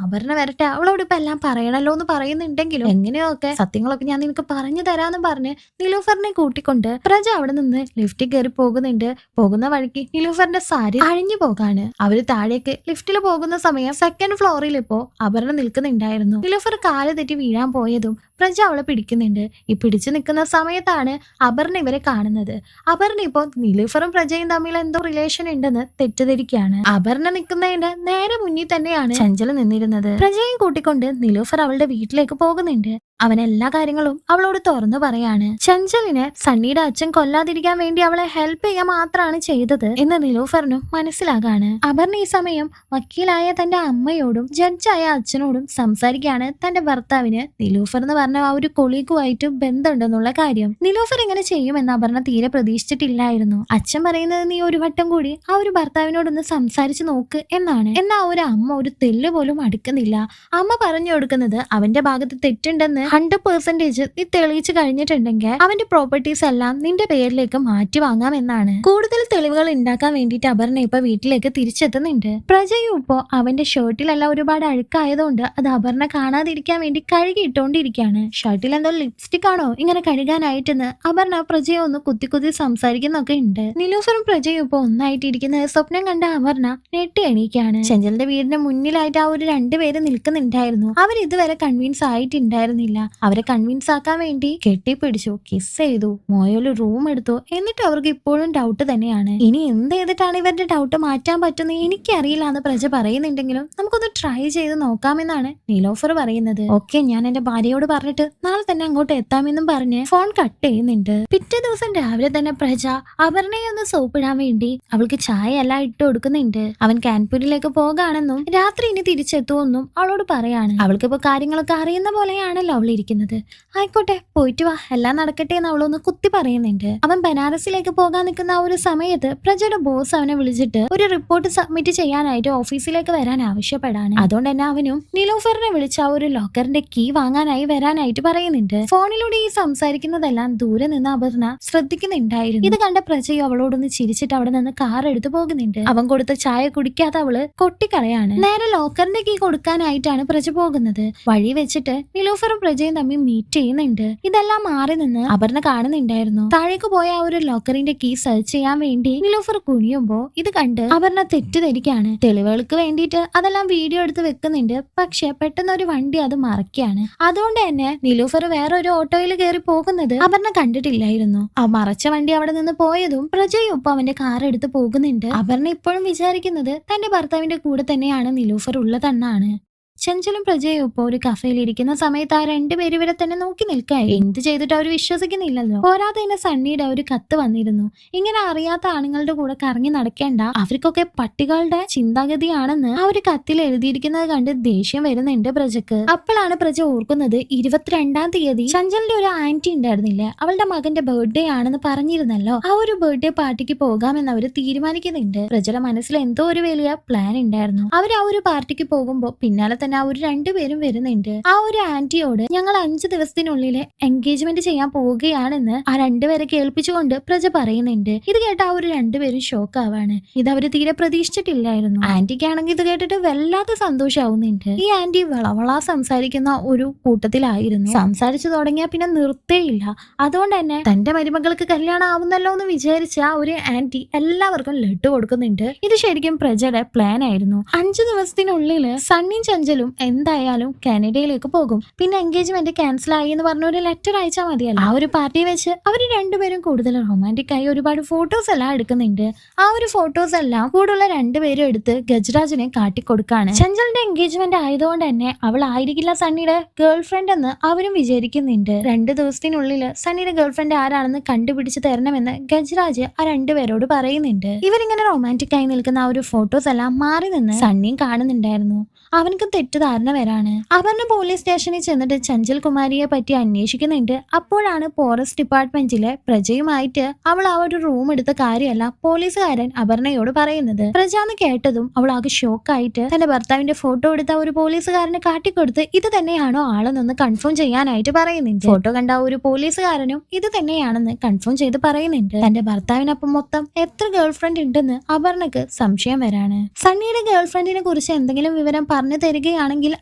അപർണ വരട്ടെ, അവളോട് ഇപ്പൊ എല്ലാം പറയണല്ലോ എന്ന് പറയുന്നുണ്ടെങ്കിലും എങ്ങനെയൊക്കെ സത്യങ്ങളൊക്കെ ഞാൻ നിനക്ക് പറഞ്ഞു തരാന്ന് പറഞ്ഞ് നിലൂഫറിനെ കൂട്ടിക്കൊണ്ട് പ്രജ അവിടെ നിന്ന് ലിഫ്റ്റിൽ കയറി പോകുന്നുണ്ട്. പോകുന്ന വഴിക്ക് നിലൂഫറിന്റെ സാരി അഴിഞ്ഞു പോകാണ്. അവര് താഴേക്ക് ലിഫ്റ്റിൽ പോകുന്ന സമയം സെക്കൻഡ് ഫ്ലോറിൽ ഇപ്പോ അപർണ നിൽക്കുന്നുണ്ടായിരുന്നു. നിലൂഫർ കാല് തെറ്റി വീഴാൻ പോയതും പ്രജ അവളെ പിടിക്കുന്നുണ്ട്. ഈ പിടിച്ചു നിൽക്കുന്ന സമയത്താണ് അപർണ ഇവരെ കാണുന്നത്. അപർണ ഇപ്പോ നിലൂഫറും പ്രജയും തമ്മിൽ എന്തോ റിലേഷൻ ഉണ്ടെന്ന് തെറ്റിദ്ധരിക്കും. ഇരിക്കുകയാണ്. അപർണ നിൽക്കുന്നതിന്റെ നേരെ മുന്നിൽ തന്നെയാണ് ചഞ്ചൽ നിന്നിരുന്നത്. പ്രജയും കൂട്ടിക്കൊണ്ട് നിലൂഫർ അവളുടെ വീട്ടിലേക്ക് പോകുന്നുണ്ട്. അവൻ എല്ലാ കാര്യങ്ങളും അവളോട് തുറന്നു പറയാണ്. ചഞ്ചലിനെ സണ്ണിയുടെ അച്ഛൻ കൊല്ലാതിരിക്കാൻ വേണ്ടി അവളെ ഹെൽപ്പ് ചെയ്യാൻ മാത്രമാണ് ചെയ്തത് എന്ന് നിലൂഫറിനും മനസ്സിലാകാണ്. അപർണ ഈ സമയം വക്കീലായ തന്റെ അമ്മയോടും ജഡ്ജായ അച്ഛനോടും സംസാരിക്കുകയാണ് തന്റെ ഭർത്താവിന് നിലൂഫർ എന്ന് പറഞ്ഞ ആ ഒരു കൊളീഗുമായിട്ട് ബന്ധമുണ്ടെന്നുള്ള കാര്യം. നിലൂഫർ ഇങ്ങനെ ചെയ്യുമെന്ന് അപർണ തീരെ പ്രതീക്ഷിച്ചിട്ടില്ലായിരുന്നു. അച്ഛൻ പറയുന്നത് നീ ഒരു വട്ടം കൂടി ആ ഒരു ഭർത്താവിനോടൊന്ന് സംസാരിച്ചു നോക്ക് എന്നാണ്. എന്നാ ഒരു അമ്മ ഒരു തെല്ല് പോലും അടുക്കുന്നില്ല. അമ്മ പറഞ്ഞു കൊടുക്കുന്നത് അവന്റെ ഭാഗത്ത് തെറ്റുണ്ടെന്ന് 100% നീ തെളിയിച്ചു കഴിഞ്ഞിട്ടുണ്ടെങ്കിൽ അവന്റെ പ്രോപ്പർട്ടീസ് എല്ലാം നിന്റെ പേരിലേക്ക് മാറ്റി വാങ്ങാമെന്നാണ്. കൂടുതൽ തെളിവുകൾ ഉണ്ടാക്കാൻ വേണ്ടിയിട്ട് അപർണ ഇപ്പൊ വീട്ടിലേക്ക് തിരിച്ചെത്തുന്നുണ്ട്. പ്രജയും ഇപ്പോ അവന്റെ ഷർട്ടിലെല്ലാം ഒരുപാട് അഴുക്കായതുകൊണ്ട് അത് അപർണ കാണാതിരിക്കാൻ വേണ്ടി കഴുകിയിട്ടോണ്ടിരിക്കുകയാണ്. ഷർട്ടിൽ എന്തോ ലിപ്സ്റ്റിക് ആണോ ഇങ്ങനെ കഴുകാനായിട്ടെന്ന് അപർണ പ്രജയെ ഒന്ന് കുത്തി കുത്തി സംസാരിക്കുന്നൊക്കെ ഉണ്ട്. നിലൂഫറും പ്രജയും ഇപ്പൊ ഒന്നായിട്ട് ഇരിക്കുന്നത് സ്വപ്നം കണ്ട അപർണ നെട്ടി എണീക്കാണ്. ചെഞ്ചലിന്റെ വീടിന്റെ മുന്നിലായിട്ട് ആ ഒരു രണ്ടുപേര് നിൽക്കുന്നുണ്ടായിരുന്നു. അവർ ഇതുവരെ കൺവിൻസ് ആയിട്ടുണ്ടായിരുന്നില്ല. അവരെ കൺവിൻസ് ആക്കാൻ വേണ്ടി കെട്ടിപ്പിടിച്ചു, കിസ് ചെയ്തു, മോയൊരു റൂം എടുത്തു. എന്നിട്ട് അവർക്ക് ഇപ്പോഴും ഡൗട്ട് തന്നെയാണ്. ഇനി എന്ത് ചെയ്തിട്ടാണ് ഇവരുടെ ഡൗട്ട് മാറ്റാൻ പറ്റുന്നത് എനിക്കറിയില്ല എന്ന് പ്രജ പറയുന്നുണ്ടെങ്കിലും നമുക്കൊന്ന് ട്രൈ ചെയ്ത് നോക്കാമെന്നാണ് നിലോഫർ പറയുന്നത്. ഓക്കെ, ഞാൻ എന്റെ ഭാര്യയോട് പറഞ്ഞിട്ട് നാളെ തന്നെ അങ്ങോട്ട് എത്താമെന്നും പറഞ്ഞ് ഫോൺ കട്ട് ചെയ്യുന്നുണ്ട്. പിറ്റേ ദിവസം രാവിലെ തന്നെ പ്രജ അപർണയെ ഒന്ന് സോപ്പിടാൻ വേണ്ടി അവൾക്ക് ചായ എല്ലാം ഇട്ട് കൊടുക്കുന്നുണ്ട്. അവൻ കാൻപൂരിലേക്ക് പോകാണെന്നും രാത്രി ഇനി തിരിച്ചെത്തുമെന്നും അവളോട് പറയാണ്. അവൾക്കിപ്പോ കാര്യങ്ങളൊക്കെ അറിയുന്ന പോലെയാണല്ലോ അവൾ ഇരിക്കുന്നത്. ആയിക്കോട്ടെ, പോയിട്ട് വാ, എല്ലാം നടക്കട്ടെ എന്ന് അവളൊന്ന് കുത്തി പറയുന്നുണ്ട്. അവൻ ബനാറസിലേക്ക് പോകാൻ നിൽക്കുന്ന ആ ഒരു സമയത്ത് പ്രജയുടെ ബോസ് അവനെ വിളിച്ചിട്ട് ഒരു റിപ്പോർട്ട് സബ്മിറ്റ് ചെയ്യാനായിട്ട് ഓഫീസിലേക്ക് വരാൻ ആവശ്യപ്പെടാണ്. അതുകൊണ്ട് തന്നെ അവനും നിലൂഫറിനെ വിളിച്ച് ആ ഒരു ലോക്കറിന്റെ കീ വാങ്ങാനായി വരാനായിട്ട് പറയുന്നുണ്ട്. ഫോണിലൂടെ ഈ സംസാരിക്കുന്നതെല്ലാം ദൂരെ നിന്ന് അപർണ ശ്രദ്ധിക്കുന്നുണ്ടായിരുന്നു. ഇത് കണ്ട പ്രജയും അവളോടൊന്ന് ചിരിച്ചിട്ട് അവിടെ നിന്ന് കാർ എടുത്തു പോകുന്നുണ്ട്. അവൻ കൊടുത്ത ചായ കുടിക്കാതെ അവള് കൊട്ടിക്കളയാണ്. നേരെ ലോക്കറിന്റെ കീ കൊടുക്കാനായിട്ടാണ് പ്രജ പോകുന്നത്. വഴി വെച്ചിട്ട് നിലൂഫറും പ്രജയും തമ്മിൽ മീറ്റ് ചെയ്യുന്നുണ്ട്. ഇതെല്ലാം മാറി നിന്ന് അപർണ കാണുന്നുണ്ടായിരുന്നു. താഴേക്ക് പോയ ആ ഒരു ലോക്കറിന്റെ കീ സെർച്ച് ചെയ്യാൻ വേണ്ടി നിലൂഫർ കുനിയുമ്പോ ഇത് കണ്ട് അപർണ തെറ്റിദ്ധരിക്കാണ്. തെളിവുകൾക്ക് വേണ്ടിയിട്ട് അതെല്ലാം വീഡിയോ എടുത്ത് വെക്കുന്നുണ്ട്. പക്ഷെ പെട്ടെന്ന് ഒരു വണ്ടി അത് മറക്കുകയാണ്. അതുകൊണ്ട് തന്നെ നിലൂഫർ വേറെ ഒരു ഓട്ടോയിൽ കയറി പോകുന്നത് അപർണ കണ്ടിട്ടില്ലായിരുന്നു. ആ മറച്ച വണ്ടി അവിടെ നിന്ന് പോയതും പ്രജയും ഇപ്പൊ അവന്റെ കാർ എടുത്ത് പോകുന്നുണ്ട്. അപർണ ഇപ്പോഴും വിചാരിക്കുന്നത് തന്റെ ഭർത്താവിന്റെ കൂടെ തന്നെയാണ് നിലൂഫർ ഉള്ളതെന്നാണ്. ചഞ്ചലും പ്രജയും ഇപ്പൊ ഒരു കഫേയിൽ ഇരിക്കുന്ന സമയത്ത് ആ രണ്ടുപേരും ഇവരെ തന്നെ നോക്കി നിൽക്കായി. എന്ത് ചെയ്തിട്ട് അവർ വിശ്വസിക്കുന്നില്ലല്ലോ. പോരാതെ തന്നെ സണ്ണിയുടെ ഒരു കത്ത് വന്നിരുന്നു. ഇങ്ങനെ അറിയാത്ത ആണുങ്ങളുടെ കൂടെ കറങ്ങി നടക്കേണ്ട, അവർക്കൊക്കെ പട്ടികളുടെ ചിന്താഗതിയാണെന്ന് ആ ഒരു കത്തിൽ എഴുതിയിരിക്കുന്നത് കണ്ട് ദേഷ്യം വരുന്നുണ്ട് പ്രജക്ക്. അപ്പോഴാണ് പ്രജ ഓർക്കുന്നത് 22-ാം തീയതി ചഞ്ചലിന്റെ ഒരു ആന്റി ഉണ്ടായിരുന്നില്ലേ, അവളുടെ മകന്റെ ബർത്ത്ഡേ ആണെന്ന് പറഞ്ഞിരുന്നല്ലോ. ആ ഒരു ബർത്ത്ഡേ പാർട്ടിക്ക് പോകാമെന്ന് അവര് തീരുമാനിക്കുന്നുണ്ട്. പ്രജയുടെ മനസ്സിൽ എന്തോ ഒരു വലിയ പ്ലാൻ ഉണ്ടായിരുന്നു. അവർ ആ ഒരു പാർട്ടിക്ക് പോകുമ്പോ പിന്നാലെ തന്നെ ആ ഒരു രണ്ടുപേരും വരുന്നുണ്ട്. ആ ഒരു ആന്റിയോട് ഞങ്ങൾ 5 ദിവസത്തിനുള്ളിൽ എൻഗേജ്മെന്റ് ചെയ്യാൻ പോവുകയാണെന്ന് ആ രണ്ടുപേരെ കേൾപ്പിച്ചുകൊണ്ട് പ്രജ പറയുന്നുണ്ട്. ഇത് കേട്ട ആ ഒരു രണ്ടുപേരും ഷോക്ക് ആവാണ്. ഇത് അവര് തീരെ പ്രതീക്ഷിച്ചിട്ടില്ലായിരുന്നു. ആന്റിക്കാണെങ്കിൽ ഇത് കേട്ടിട്ട് വല്ലാത്ത സന്തോഷാവുന്നുണ്ട്. ഈ ആന്റി വളവളാ സംസാരിക്കുന്ന ഒരു കൂട്ടത്തിലായിരുന്നു. സംസാരിച്ചു തുടങ്ങിയാൽ പിന്നെ നിർത്തേയില്ല. അതുകൊണ്ട് തന്നെ തന്റെ മരുമകൾക്ക് കല്യാണം ആവുന്നല്ലോ എന്ന് വിചാരിച്ച ആ ഒരു ആന്റി എല്ലാവർക്കും ലഡ്ഡു കൊടുക്കുന്നുണ്ട്. ഇത് ശരിക്കും പ്രജയുടെ പ്ലാൻ ആയിരുന്നു. 5 ദിവസത്തിനുള്ളിൽ സണ്ണിയും ചഞ്ചലും എന്തായാലും കാനഡയിലേക്ക് പോകും. പിന്നെ എൻഗേജ്മെന്റ് ക്യാൻസൽ ആയി എന്ന് പറഞ്ഞ ഒരു ലെറ്റർ അയച്ചാൽ മതിയല്ലോ. ആ ഒരു പാർട്ടി വെച്ച് അവര് രണ്ടുപേരും കൂടുതൽ റൊമാൻറ്റിക് ആയി ഒരുപാട് ഫോട്ടോസ് എല്ലാം എടുക്കുന്നുണ്ട്. ആ ഒരു ഫോട്ടോസ് എല്ലാം കൂടുതലുള്ള രണ്ടുപേരും എടുത്ത് ഗജരാജിനെ കാട്ടിക്കൊടുക്കാണ്. ചഞ്ചലിന്റെ എൻഗേജ്മെന്റ് ആയതുകൊണ്ട് തന്നെ അവൾ ആയിരിക്കില്ല സണ്ണിയുടെ ഗേൾ ഫ്രണ്ട് എന്ന് അവരും വിചാരിക്കുന്നുണ്ട്. 2 ദിവസത്തിനുള്ളിൽ സണ്ണിയുടെ ഗേൾ ഫ്രണ്ട് ആരാണെന്ന് കണ്ടുപിടിച്ച് തരണമെന്ന് ഗജരാജ് ആ രണ്ടുപേരോട് പറയുന്നുണ്ട്. ഇവരിങ്ങനെ റൊമാൻറ്റിക് ആയി നിൽക്കുന്ന ആ ഒരു ഫോട്ടോസ് എല്ലാം മാറി നിന്ന് സണ്ണിയും കാണുന്നുണ്ടായിരുന്നു. അവനക്ക് തെറ്റിദ്ധാരണ വരാണ്. അപർണ പോലീസ് സ്റ്റേഷനിൽ ചെന്നിട്ട് ചഞ്ചൽ കുമാരിയെ പറ്റി അന്വേഷിക്കുന്നുണ്ട്. അപ്പോഴാണ് ഫോറസ്റ്റ് ഡിപ്പാർട്ട്മെന്റിലെ പ്രജയുമായിട്ട് അവൾ ആ ഒരു റൂം എടുത്ത കാര്യമല്ല പോലീസുകാരൻ അപർണയോട് പറയുന്നത്. പ്രജ എന്ന് കേട്ടതും അവൾ ആകെ ഷോക്കായിട്ട് തന്റെ ഭർത്താവിന്റെ ഫോട്ടോ എടുത്ത ഒരു പോലീസുകാരനെ കാട്ടിക്കൊടുത്ത് ഇത് തന്നെയാണോ ആളെന്നൊന്ന് കൺഫേം ചെയ്യാനായിട്ട് പറയുന്നുണ്ട്. ഫോട്ടോ കണ്ട ഒരു പോലീസുകാരനും ഇത് തന്നെയാണെന്ന് കൺഫേം ചെയ്ത് പറയുന്നുണ്ട്. തന്റെ ഭർത്താവിനൊപ്പം മൊത്തം എത്ര ഗേൾ ഫ്രണ്ട് ഉണ്ടെന്ന് അപർണക്ക് സംശയം വരാണ്. സണ്ണിയുടെ ഗേൾ ഫ്രണ്ടിനെ കുറിച്ച് എന്തെങ്കിലും വിവരം പറഞ്ഞു തരിക പറ്റുകയാണെങ്കിൽ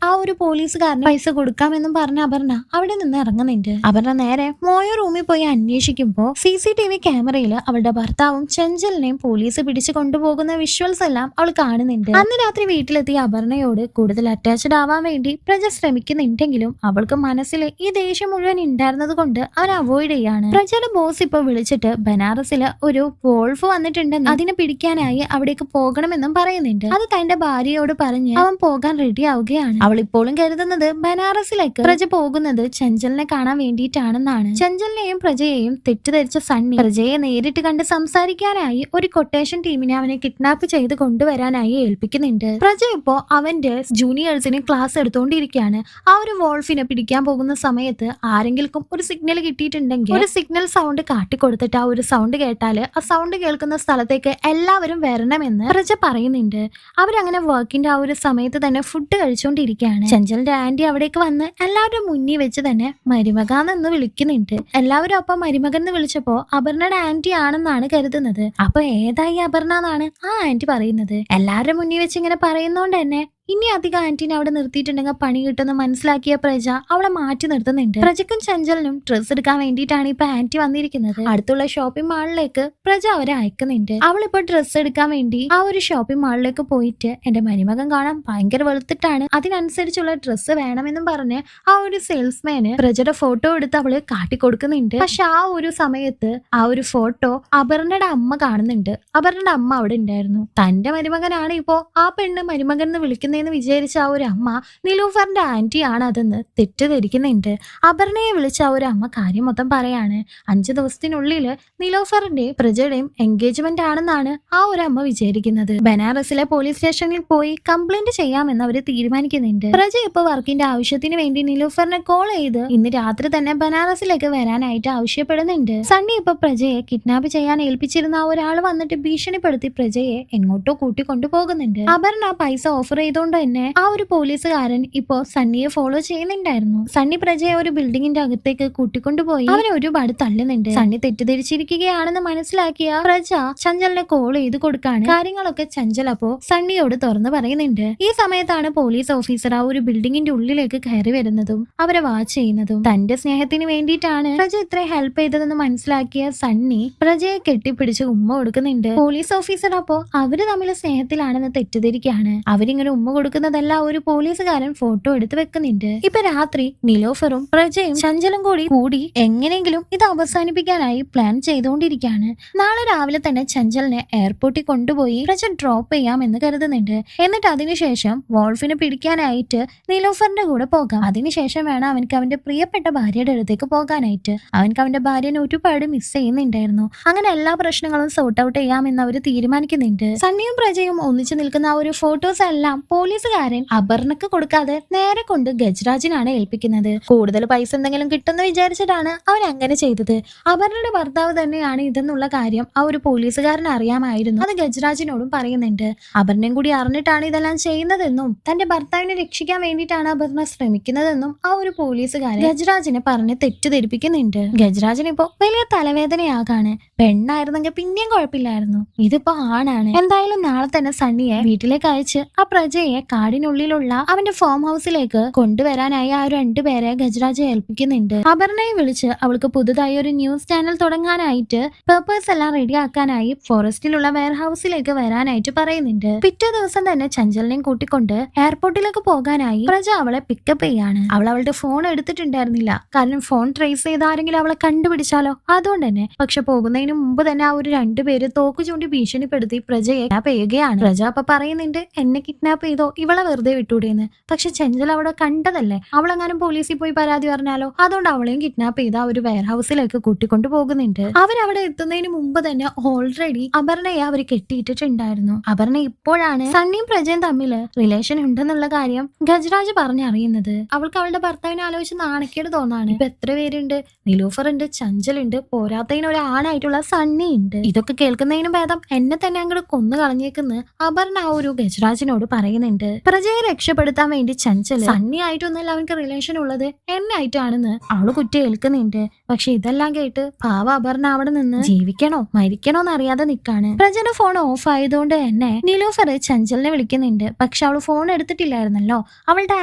ആ ഒരു പോലീസുകാരന് പൈസ കൊടുക്കാമെന്നും പറഞ്ഞ അപർണ അവിടെ നിന്ന് ഇറങ്ങുന്നുണ്ട്. അപർണ നേരെ മോയ റൂമിൽ പോയി അന്വേഷിക്കുമ്പോ CCTV ക്യാമറയിൽ അവളുടെ ഭർത്താവും ചെഞ്ചലിനെയും പോലീസ് പിടിച്ചു കൊണ്ടുപോകുന്ന വിഷ്വൽസ് എല്ലാം അവൾ കാണുന്നുണ്ട്. അന്ന് രാത്രി വീട്ടിലെത്തിയ അപർണയോട് കൂടുതൽ അറ്റാച്ച്ഡ് ആവാൻ വേണ്ടി പ്രജ ശ്രമിക്കുന്നുണ്ടെങ്കിലും അവൾക്ക് മനസ്സിൽ ഈ ദേഷ്യം മുഴുവൻ ഉണ്ടായിരുന്നത് കൊണ്ട് അവൻ അവോയ്ഡ് ചെയ്യാണ്. പ്രജയുടെ ബോസ് ഇപ്പൊ വിളിച്ചിട്ട് ബനാറസില് ഒരു വോൾഫ് വന്നിട്ടുണ്ടെന്ന് അതിനെ പിടിക്കാനായി അവിടേക്ക് പോകണമെന്നും പറയുന്നുണ്ട്. അത് തന്റെ ഭാര്യയോട് പറഞ്ഞ് അവൻ പോകാൻ റെഡി ആവുകയാണ്. അവൾ ഇപ്പോഴും കരുതുന്നത് ബനാറസിലേക്ക് പ്രജ പോകുന്നത് ചഞ്ചലിനെ കാണാൻ വേണ്ടിയിട്ടാണെന്നാണ്. ചഞ്ചലിനെയും പ്രജയെയും തെറ്റിദ്ധരിച്ച സണ്ണി പ്രജയെ നേരിട്ട് കണ്ട് സംസാരിക്കാനായി ഒരു കൊട്ടേഷൻ ടീമിനെ അവനെ കിഡ്നാപ്പ് ചെയ്ത് കൊണ്ടുവരാനായി ഏൽപ്പിക്കുന്നുണ്ട്. പ്രജ ഇപ്പോ അവന്റെ ജൂനിയേഴ്സിന് ക്ലാസ് എടുത്തുകൊണ്ടിരിക്കുകയാണ്. ആ ഒരു വോൾഫിനെ പിടിക്കാൻ പോകുന്ന സമയത്ത് ആരെങ്കിലും ഒരു സിഗ്നൽ കിട്ടിയിട്ടുണ്ടെങ്കിൽ ഒരു സിഗ്നൽ സൗണ്ട് കാട്ടിക്കൊടുത്തിട്ട് ആ ഒരു സൗണ്ട് കേട്ടാല് ആ സൗണ്ട് കേൾക്കുന്ന സ്ഥലത്തേക്ക് എല്ലാവരും വരണമെന്ന് പ്രജ പറയുന്നുണ്ട്. അവരങ്ങനെ വർക്കിന്റെ ആ ഒരു സമയത്ത് തന്നെ ഫുഡ് കഴിച്ചുകൊണ്ടിരിക്കുകയാണ്. ചഞ്ചലിന്റെ ആന്റി അവിടേക്ക് വന്ന് എല്ലാവരും മുന്നിൽ വെച്ച് തന്നെ മരുമകാന്ന് വിളിക്കുന്നുണ്ട്. എല്ലാവരും അപ്പൊ മരുമകൻ എന്ന് വിളിച്ചപ്പോ അപർണയുടെ ആന്റി ആണെന്നാണ് കരുതുന്നത്. അപ്പൊ ഏതായി അപർണ എന്നാണ് ആ ആന്റി പറയുന്നത്. എല്ലാവരുടെ മുന്നിൽ വെച്ച് ഇങ്ങനെ പറയുന്നോണ്ട് തന്നെ ഇനി അധികം ആന്റീനെ അവിടെ നിർത്തിയിട്ടുണ്ടെങ്കിൽ പണി കിട്ടുമെന്ന് മനസ്സിലാക്കിയ പ്രജ അവളെ മാറ്റി നിർത്തുന്നുണ്ട്. പ്രജക്കും ചഞ്ചലിനും ഡ്രസ്സ് എടുക്കാൻ വേണ്ടിയിട്ടാണ് ഇപ്പൊ ആന്റി വന്നിരിക്കുന്നത്. അടുത്തുള്ള ഷോപ്പിംഗ് മാളിലേക്ക് പ്രജ അവരെ അയക്കുന്നുണ്ട്. അവളിപ്പോ ഡ്രസ്സ് എടുക്കാൻ വേണ്ടി ആ ഒരു ഷോപ്പിംഗ് മാളിലേക്ക് പോയിട്ട് എന്റെ മരുമകൻ കാണാൻ ഭയങ്കര വെളുത്തിട്ടാണ്, അതിനനുസരിച്ചുള്ള ഡ്രസ്സ് വേണമെന്നും പറഞ്ഞ് ആ ഒരു സെയിൽസ്മാന് പ്രജയുടെ ഫോട്ടോ എടുത്ത് അവള് കാട്ടിക്കൊടുക്കുന്നുണ്ട്. പക്ഷെ ആ ഒരു സമയത്ത് ആ ഒരു ഫോട്ടോ അപർണയുടെ അമ്മ കാണുന്നുണ്ട്. അപർണയുടെ അമ്മ അവിടെ ഉണ്ടായിരുന്നു. തന്റെ മരുമകനാണ് ഇപ്പോ ആ പെണ്ണ് മരുമകൻ എന്ന് വിളിക്കുന്നത് എന്ന് വിചാരിച്ച ആ ഒരു അമ്മ നിലൂഫറിന്റെ ആന്റി ആണ് അതെന്ന് തെറ്റിദ്ധരിക്കുന്നുണ്ട്. അപർണയെ വിളിച്ച ആ ഒരു അമ്മ കാര്യം മൊത്തം പറയാണ്. 5 ദിവസത്തിനുള്ളിൽ നിലൂഫറിന്റെ പ്രജയുടെയും എൻഗേജ്മെന്റ് ആണെന്നാണ് ആ ഒരു അമ്മ വിചാരിക്കുന്നത്. ബനാറസിലെ പോലീസ് സ്റ്റേഷനിൽ പോയി കംപ്ലൈന്റ് ചെയ്യാമെന്ന് അവര് തീരുമാനിക്കുന്നുണ്ട്. പ്രജ ഇപ്പൊ വർക്കിന്റെ ആവശ്യത്തിന് വേണ്ടി നിലൂഫറിനെ കോൾ ചെയ്ത് ഇന്ന് രാത്രി തന്നെ ബനാറസിലേക്ക് വരാനായിട്ട് ആവശ്യപ്പെടുന്നുണ്ട്. സണ്ണി ഇപ്പൊ പ്രജയെ കിഡ്നാപ്പ് ചെയ്യാൻ ഏൽപ്പിച്ചിരുന്ന ആ ഒരാൾ വന്നിട്ട് ഭീഷണിപ്പെടുത്തി പ്രജയെ എങ്ങോട്ടോ കൂട്ടിക്കൊണ്ടുപോകുന്നുണ്ട്. അപർണ പൈസ ഓഫർ ചെയ്തുകൊണ്ട് തന്നെ ആ ഒരു പോലീസുകാരൻ ഇപ്പോ സണ്ണിയെ ഫോളോ ചെയ്യുന്നുണ്ടായിരുന്നു. സണ്ണി പ്രജയെ ഒരു ബിൽഡിങ്ങിന്റെ അകത്തേക്ക് കൂട്ടിക്കൊണ്ടുപോയി അവനെ ഒരുപാട് തള്ളുന്നുണ്ട്. സണ്ണി തെറ്റിദ്ധരിച്ചിരിക്കുകയാണെന്ന് മനസ്സിലാക്കിയ പ്രജ ചഞ്ചലിനെ കോൾ ചെയ്ത് കൊടുക്കാണ്. കാര്യങ്ങളൊക്കെ ചഞ്ചൽ അപ്പോ സണ്ണിയോട് തുറന്നു പറയുന്നുണ്ട്. ഈ സമയത്താണ് പോലീസ് ഓഫീസർ ആ ഒരു ബിൽഡിങ്ങിന്റെ ഉള്ളിലേക്ക് കയറി വരുന്നതും അവരെ വാച്ച് ചെയ്യുന്നതും. തന്റെ സ്നേഹത്തിന് വേണ്ടിയിട്ടാണ് പ്രജ ഇത്രയും ഹെൽപ്പ് ചെയ്തതെന്ന് മനസ്സിലാക്കിയ സണ്ണി പ്രജയെ കെട്ടിപ്പിടിച്ച് ഉമ്മ കൊടുക്കുന്നുണ്ട്. പോലീസ് ഓഫീസർ അപ്പോ അവര് തമ്മിൽ സ്നേഹത്തിലാണെന്ന് തെറ്റിദ്ധരിക്കുകയാണ്. അവരിങ്ങനെ ഉമ്മ കൊടുക്കുന്നതല്ല ഒരു പോലീസുകാരൻ ഫോട്ടോ എടുത്ത് വെക്കുന്നുണ്ട്. ഇപ്പൊ രാത്രി നിലോഫറും പ്രജയും ചഞ്ചലും കൂടി എങ്ങനെയെങ്കിലും ഇത് അവസാനിപ്പിക്കാനായി പ്ലാൻ ചെയ്തുകൊണ്ടിരിക്കുകയാണ്. നാളെ രാവിലെ തന്നെ ചഞ്ചലിനെ എയർപോർട്ടിൽ കൊണ്ടുപോയി പ്രജ ഡ്രോപ്പ് ചെയ്യാമെന്ന് കരുതുന്നുണ്ട്. എന്നിട്ട് അതിനുശേഷം വോൾഫിനെ പിടിക്കാനായിട്ട് നിലോഫറിന്റെ കൂടെ പോകാം. അതിനുശേഷം വേണം അവനക്ക് അവന്റെ പ്രിയപ്പെട്ട ഭാര്യയുടെ അടുത്തേക്ക് പോകാനായിട്ട്. അവനക്ക് അവന്റെ ഭാര്യനെ ഒരുപാട് മിസ് ചെയ്യുന്നുണ്ടായിരുന്നു. അങ്ങനെ എല്ലാ പ്രശ്നങ്ങളും സോർട്ട് ഔട്ട് ചെയ്യാമെന്ന് അവർ തീരുമാനിക്കുന്നുണ്ട്. സണ്ണിയും പ്രജയും ഒന്നിച്ചു നിൽക്കുന്ന ആ ഒരു ഫോട്ടോസ് എല്ലാം പോലീസുകാരൻ അപർണക്ക് കൊടുക്കാതെ നേരെ കൊണ്ട് ഗജരാജിനാണ് ഏൽപ്പിക്കുന്നത്. കൂടുതൽ പൈസ എന്തെങ്കിലും കിട്ടുമെന്ന് വിചാരിച്ചിട്ടാണ് അവൻ അങ്ങനെ ചെയ്തത്. അപർണയുടെ ഭർത്താവ് തന്നെയാണ് ഇതെന്നുള്ള കാര്യം ആ ഒരു പോലീസുകാരൻ അറിയാമായിരുന്നു. അത് ഗജരാജിനോടും പറയുന്നുണ്ട്. അപർണയും കൂടി അറിഞ്ഞിട്ടാണ് ഇതെല്ലാം ചെയ്യുന്നതെന്നും തന്റെ ഭർത്താവിനെ രക്ഷിക്കാൻ വേണ്ടിയിട്ടാണ് അപർണ ശ്രമിക്കുന്നതെന്നും ആ ഒരു പോലീസുകാരൻ ഗജരാജിനെ പറഞ്ഞ് തെറ്റിദ്ധരിപ്പിക്കുന്നുണ്ട്. ഗജരാജിനിപ്പോ വലിയ തലവേദനയാകാണ്. പെണ്ണായിരുന്നെങ്കിൽ പിന്നെയും കുഴപ്പമില്ലായിരുന്നു, ഇതിപ്പോ ആണാണ്. എന്തായാലും നാളെ തന്നെ സണ്ണിയെ വീട്ടിലേക്ക് അയച്ച് ആ പ്രജയെ കാടിനുള്ളിലുള്ള അവന്റെ ഫാം ഹൗസിലേക്ക് കൊണ്ടുവരാനായി ആ 2 പേരെ ഗജരാജ് ഏൽപ്പിക്കുന്നുണ്ട്. അപർണയെ വിളിച്ച് അവൾക്ക് പുതുതായി ഒരു ന്യൂസ് ചാനൽ തുടങ്ങാനായിട്ട് പേപ്പേഴ്സ് എല്ലാം റെഡിയാക്കാനായി ഫോറസ്റ്റിലുള്ള വെയർ ഹൗസിലേക്ക് വരാനായിട്ട് പറയുന്നുണ്ട്. പിറ്റേ ദിവസം തന്നെ ചഞ്ചലിനെയും കൂട്ടിക്കൊണ്ട് എയർപോർട്ടിലേക്ക് പോകാനായി പ്രജ അവളെ പിക്കപ്പ് ചെയ്യാണ്. അവൾ അവളുടെ ഫോൺ എടുത്തിട്ടുണ്ടായിരുന്നില്ല. കാരണം ഫോൺ ട്രേസ് ചെയ്ത് ആരെങ്കിലും അവളെ കണ്ടുപിടിച്ചാലോ, അതുകൊണ്ട് തന്നെ. പക്ഷെ പോകുന്നതിന് മുമ്പ് തന്നെ ആ ഒരു 2 പേര് തോക്ക് ചൂണ്ടി ഭീഷണിപ്പെടുത്തി പ്രജയെ കിഡ്നാപ്പ് ചെയ്യുകയാണ്. പ്രജ അപ്പൊ പറയുന്നുണ്ട്, എന്നെ കിഡ്നാപ്പ് ചെയ്തോ, ഇവളെ വെറുതെ വിട്ടൂടെന്ന്. പക്ഷെ ചെഞ്ചൽ അവിടെ കണ്ടതല്ലേ, അവളെങ്ങാനും പോലീസിൽ പോയി പരാതി പറഞ്ഞാലോ, അതുകൊണ്ട് അവളെയും കിഡ്നാപ്പ് ചെയ്ത ഒരു വെയർ ഹൗസിലേക്ക് കൂട്ടിക്കൊണ്ടു പോകുന്നുണ്ട്. അവരവിടെ എത്തുന്നതിന് മുമ്പ് തന്നെ ഓൾറെഡി അപർണയെ അവർ കെട്ടിയിട്ടിട്ടുണ്ടായിരുന്നു. അപർണ ഇപ്പോഴാണ് സണ്ണിയും പ്രജയും തമ്മിൽ റിലേഷൻ ഉണ്ടെന്നുള്ള കാര്യം ഗജരാജ് പറഞ്ഞറിയുന്നത്. അവൾക്ക് അവളുടെ ഭർത്താവിനെ ആലോചിച്ച് നാണക്കേട് തോന്നാണ്. ഇപ്പൊ എത്ര പേരുണ്ട്, നിലൂഫർ ഉണ്ട്, ചഞ്ചലുണ്ട്, പോരാത്തതിന് ഒരു ആണായിട്ടുള്ള സണ്ണി ഉണ്ട്. ഇതൊക്കെ കേൾക്കുന്നതിന് ഭേദം എന്നെ തന്നെ അങ്ങോട്ട് കൊന്നു കളഞ്ഞേക്കുന്ന അപർണ ആ ഒരു ഗജരാജിനോട് പറയുന്നുണ്ട്. പറയുന്നുണ്ട്. പ്രജയെ രക്ഷപ്പെടുത്താൻ വേണ്ടി ചഞ്ചല് സണ്ണി ആയിട്ടൊന്നല്ല അവൻക്ക് റിലേഷൻ ഉള്ളത്, എന്നെ ആയിട്ടാണെന്ന് അവള് കുറ്റം ഏൽക്കുന്നുണ്ട്. പക്ഷെ ഇതെല്ലാം കേട്ട് പാവ അപർണ അവിടെ നിന്ന് ജീവിക്കണോ മരിക്കണോ എന്നറിയാതെ നിക്കാണ്. പ്രജയുടെ ഫോൺ ഓഫ് ആയതുകൊണ്ട് തന്നെ നിലൂഫർ ചഞ്ചലിനെ വിളിക്കുന്നുണ്ട്. പക്ഷെ അവള് ഫോൺ എടുത്തിട്ടില്ലായിരുന്നല്ലോ, അവളുടെ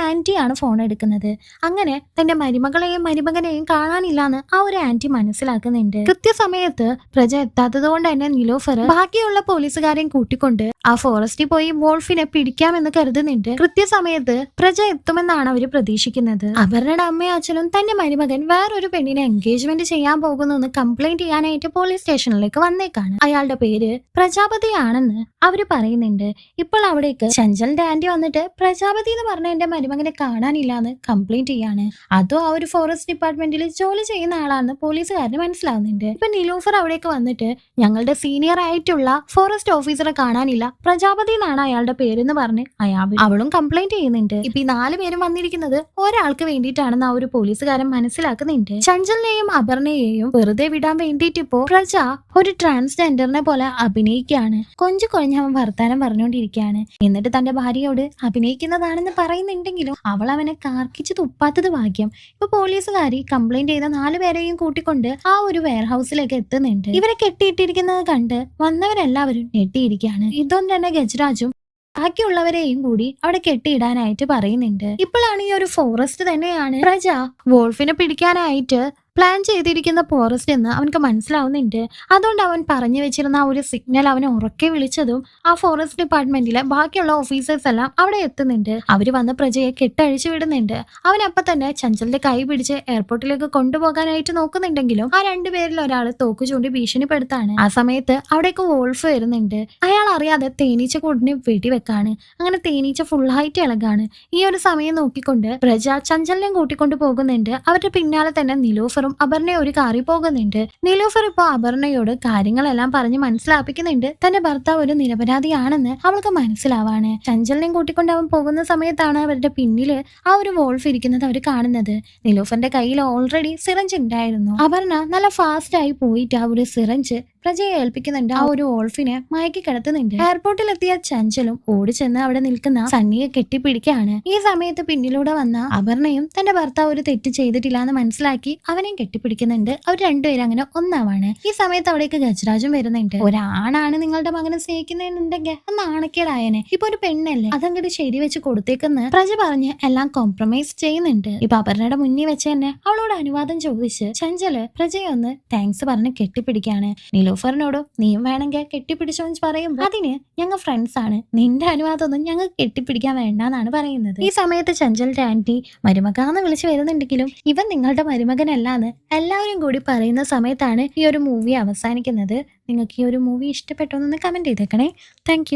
ആന്റിയാണ് ഫോൺ എടുക്കുന്നത്. അങ്ങനെ തന്റെ മരുമകളെയും മരുമകനെയും കാണാനില്ലാന്ന് ആ ഒരു ആന്റി മനസ്സിലാക്കുന്നുണ്ട്. കൃത്യസമയത്ത് പ്രജ എത്താത്തത് കൊണ്ട് തന്നെ നിലൂഫർ ബാക്കിയുള്ള പോലീസുകാരെയും കൂട്ടിക്കൊണ്ട് ആ ഫോറസ്റ്റിൽ പോയി വോൾഫിനെ പിടിക്കാമെന്ന് കരുതുന്നുണ്ട്. കൃത്യസമയത്ത് പ്രജ എത്തുമെന്നാണ് അവര് പ്രതീക്ഷിക്കുന്നത്. അപർണയുടെ അമ്മയും അച്ഛനും തന്റെ മരുമകൻ വേറൊരു പെണ്ണിനെ എൻഗേജ്മെന്റ് ചെയ്യാൻ പോകുന്നു കംപ്ലൈന്റ് ചെയ്യാനായിട്ട് പോലീസ് സ്റ്റേഷനിലേക്ക് വന്നേക്കാണ്. അയാളുടെ പേര് പ്രജാപതിയാണെന്ന് അവര് പറയുന്നുണ്ട്. ഇപ്പോൾ അവിടേക്ക് ചഞ്ചലിന്റെ ആന്റി വന്നിട്ട് പ്രജാപതി എന്ന് പറഞ്ഞ എന്റെ മരുമകനെ കാണാനില്ലാന്ന് കംപ്ലൈന്റ് ചെയ്യാണ്. അതും ആ ഒരു ഫോറസ്റ്റ് ഡിപ്പാർട്ട്മെന്റിൽ ജോലി ചെയ്യുന്ന ആളാണെന്ന് പോലീസുകാരന് മനസ്സിലാവുന്നുണ്ട്. ഇപ്പൊ നിലൂഫർ അവിടേക്ക് വന്നിട്ട് ഞങ്ങളുടെ സീനിയർ ആയിട്ടുള്ള ഫോറസ്റ്റ് ഓഫീസറെ കാണാനില്ല, പ്രജാപതി എന്നാണ് അയാളുടെ പേരെന്ന് പറഞ്ഞ് അവളും കംപ്ലൈന്റ് ചെയ്യുന്നുണ്ട്. ഇപ്പൊ ഈ 4 പേരും വന്നിരിക്കുന്നത് ഒരാൾക്ക് വേണ്ടിയിട്ടാണെന്ന് ആ ഒരു പോലീസുകാരൻ മനസ്സിലാക്കുന്നുണ്ട്. ചഞ്ചലിനെയും അപർണയെയും വെറുതെ വിടാൻ വേണ്ടിയിട്ട് ഇപ്പോ പ്രജ ഒരു ട്രാൻസ്ജെൻഡറിനെ പോലെ അഭിനയിക്കുകയാണ്. കൊഞ്ച് അവൻ വർത്താനം പറഞ്ഞുകൊണ്ടിരിക്കുകയാണ്. എന്നിട്ട് തന്റെ ഭാര്യയോട് അഭിനയിക്കുന്നതാണെന്ന് പറയുന്നുണ്ടെങ്കിലും അവൾ അവനെ കാർക്കിച്ച് തുപ്പാത്തത് ഭാഗ്യം. ഇപ്പൊ പോലീസുകാരി കംപ്ലൈന്റ് ചെയ്ത 4 പേരെയും കൂട്ടിക്കൊണ്ട് ആ ഒരു വെയർഹൌസിലേക്ക് എത്തുന്നുണ്ട്. ഇവരെ കെട്ടിയിട്ടിരിക്കുന്നത് കണ്ട് വന്നവരെല്ലാവരും ഞെട്ടിയിരിക്കുകയാണ്. ഇതൊന്നും തന്നെ ഗജരാജും ബാക്കിയുള്ളവരെയും കൂടി അവിടെ കെട്ടിയിടാനായിട്ട് പറയുന്നുണ്ട്. ഇപ്പോഴാണ് ഈ ഒരു ഫോറസ്റ്റ് തന്നെയാണ് പ്രജ വോൾഫിനെ പിടിക്കാനായിട്ട് പ്ലാൻ ചെയ്തിരിക്കുന്ന ഫോറസ്റ്റ് എന്ന് അവനക്ക് മനസ്സിലാവുന്നുണ്ട്. അതുകൊണ്ട് അവൻ പറഞ്ഞു വെച്ചിരുന്ന ആ ഒരു സിഗ്നൽ അവനെ ഉറക്കെ വിളിച്ചതും ആ ഫോറസ്റ്റ് ഡിപ്പാർട്ട്മെന്റിലെ ബാക്കിയുള്ള ഓഫീസേഴ്സ് എല്ലാം അവിടെ എത്തുന്നുണ്ട്. അവര് വന്ന് പ്രജയെ കെട്ടഴിച്ചു വിടുന്നുണ്ട്. അവനപ്പം തന്നെ ചഞ്ചലിന്റെ കൈ പിടിച്ച് എയർപോർട്ടിലേക്ക് കൊണ്ടുപോകാനായിട്ട് നോക്കുന്നുണ്ടെങ്കിലും ആ 2 പേരിൽ ഒരാൾ തോക്ക് ചൂണ്ടി ഭീഷണിപ്പെടുത്താണ്. ആ സമയത്ത് അവിടേക്ക് വോൾഫ് വരുന്നുണ്ട്. അയാൾ അറിയാതെ തേനീച്ച കൂടിനെ വെടിവെക്കാണ്. അങ്ങനെ തേനീച്ച ഫുള്ളായിട്ട് ഇളകാണ്. ഈ ഒരു സമയം നോക്കിക്കൊണ്ട് പ്രജ ചഞ്ചലിനെ കൂട്ടിക്കൊണ്ടു പോകുന്നുണ്ട്. അവരുടെ പിന്നാലെ തന്നെ നിലൂഫറും അപർണ ഒരു കാറിൽ പോകുന്നുണ്ട്. നിലൂഫർ ഇപ്പൊ അപർണയോട് കാര്യങ്ങളെല്ലാം പറഞ്ഞ് മനസ്സിലാപ്പിക്കുന്നുണ്ട്. തന്റെ ഭർത്താവ് ഒരു നിരപരാധിയാണെന്ന് അവൾക്ക് മനസ്സിലാവാണ്. ചഞ്ചലിനെയും കൂട്ടിക്കൊണ്ട് അവൻ പോകുന്ന സമയത്താണ് അവരുടെ പിന്നില് ആ ഒരു വോൾഫ് ഇരിക്കുന്നത് അവർ കാണുന്നത്. നിലൂഫറിന്റെ കയ്യിൽ ഓൾറെഡി സിറഞ്ച് ഉണ്ടായിരുന്നു. അപർണ നല്ല ഫാസ്റ്റ് ആയി പോയിട്ട് ആ ഒരു സിറഞ്ച് പ്രജയെ ഏൽപ്പിക്കുന്നുണ്ട്. ആ ഒരു വോൾഫിനെ മയക്കി കിടത്തുന്നുണ്ട്. എയർപോർട്ടിലെത്തിയ ചഞ്ചലും ഓടിച്ചെന്ന് അവിടെ നിൽക്കുന്ന സണ്ണിയെ കെട്ടിപ്പിടിക്കുകയാണ്. ഈ സമയത്ത് പിന്നിലൂടെ വന്ന അപർണയും തന്റെ ഭർത്താവ് ഒരു തെറ്റ് ചെയ്തിട്ടില്ല എന്ന് മനസ്സിലാക്കി അവനെയും കെട്ടിപ്പിടിക്കുന്നുണ്ട്. അവർ 2 പേരും അങ്ങനെ ഒന്നാവാണ്. ഈ സമയത്ത് അവിടേക്ക് ഗജരാജും വരുന്നുണ്ട്. ഒരാണാണ് നിങ്ങളുടെ മകനെ സ്നേഹിക്കുന്നുണ്ടെങ്കിൽ നാണക്കേടായനെ, ഇപ്പൊ ഒരു പെണ്ണല്ലേ, അതങ്ങോട്ട് ശരി വെച്ച് കൊടുത്തേക്കെന്ന് പ്രജ പറഞ്ഞ് എല്ലാം കോംപ്രമൈസ് ചെയ്യുന്നുണ്ട്. ഇപ്പൊ അപർണയുടെ മുന്നിൽ വെച്ച് തന്നെ അവളോട് അനുവാദം ചോദിച്ച് ചഞ്ചല് പ്രജയെ ഒന്ന് താങ്ക്സ് പറഞ്ഞ് കെട്ടിപ്പിടിക്കാണ്. നിലൂഫറിനോടും നീയും വേണമെങ്കിൽ കെട്ടിപ്പിടിച്ചോ എന്ന് പറയുമ്പോൾ അതിന് ഞങ്ങൾ ഫ്രണ്ട്സ് ആണ്, നിന്റെ അനുവാദമൊന്നും ഞങ്ങൾ കെട്ടിപ്പിടിക്കാൻ വേണ്ടെന്നാണ് പറയുന്നത്. ഈ സമയത്ത് ചഞ്ചലിന്റെ ആന്റി മരുമകാന്ന് വിളിച്ചു വരുന്നുണ്ടെങ്കിലും ഇവൻ നിങ്ങളുടെ മരുമകനല്ലാന്ന് എല്ലാവരും കൂടി പറയുന്ന സമയത്താണ് ഈ ഒരു മൂവി അവസാനിക്കുന്നത്. നിങ്ങൾക്ക് ഈ ഒരു മൂവി ഇഷ്ടപ്പെട്ടോ എന്ന് കമന്റ് ചെയ്തേക്കണേ. താങ്ക്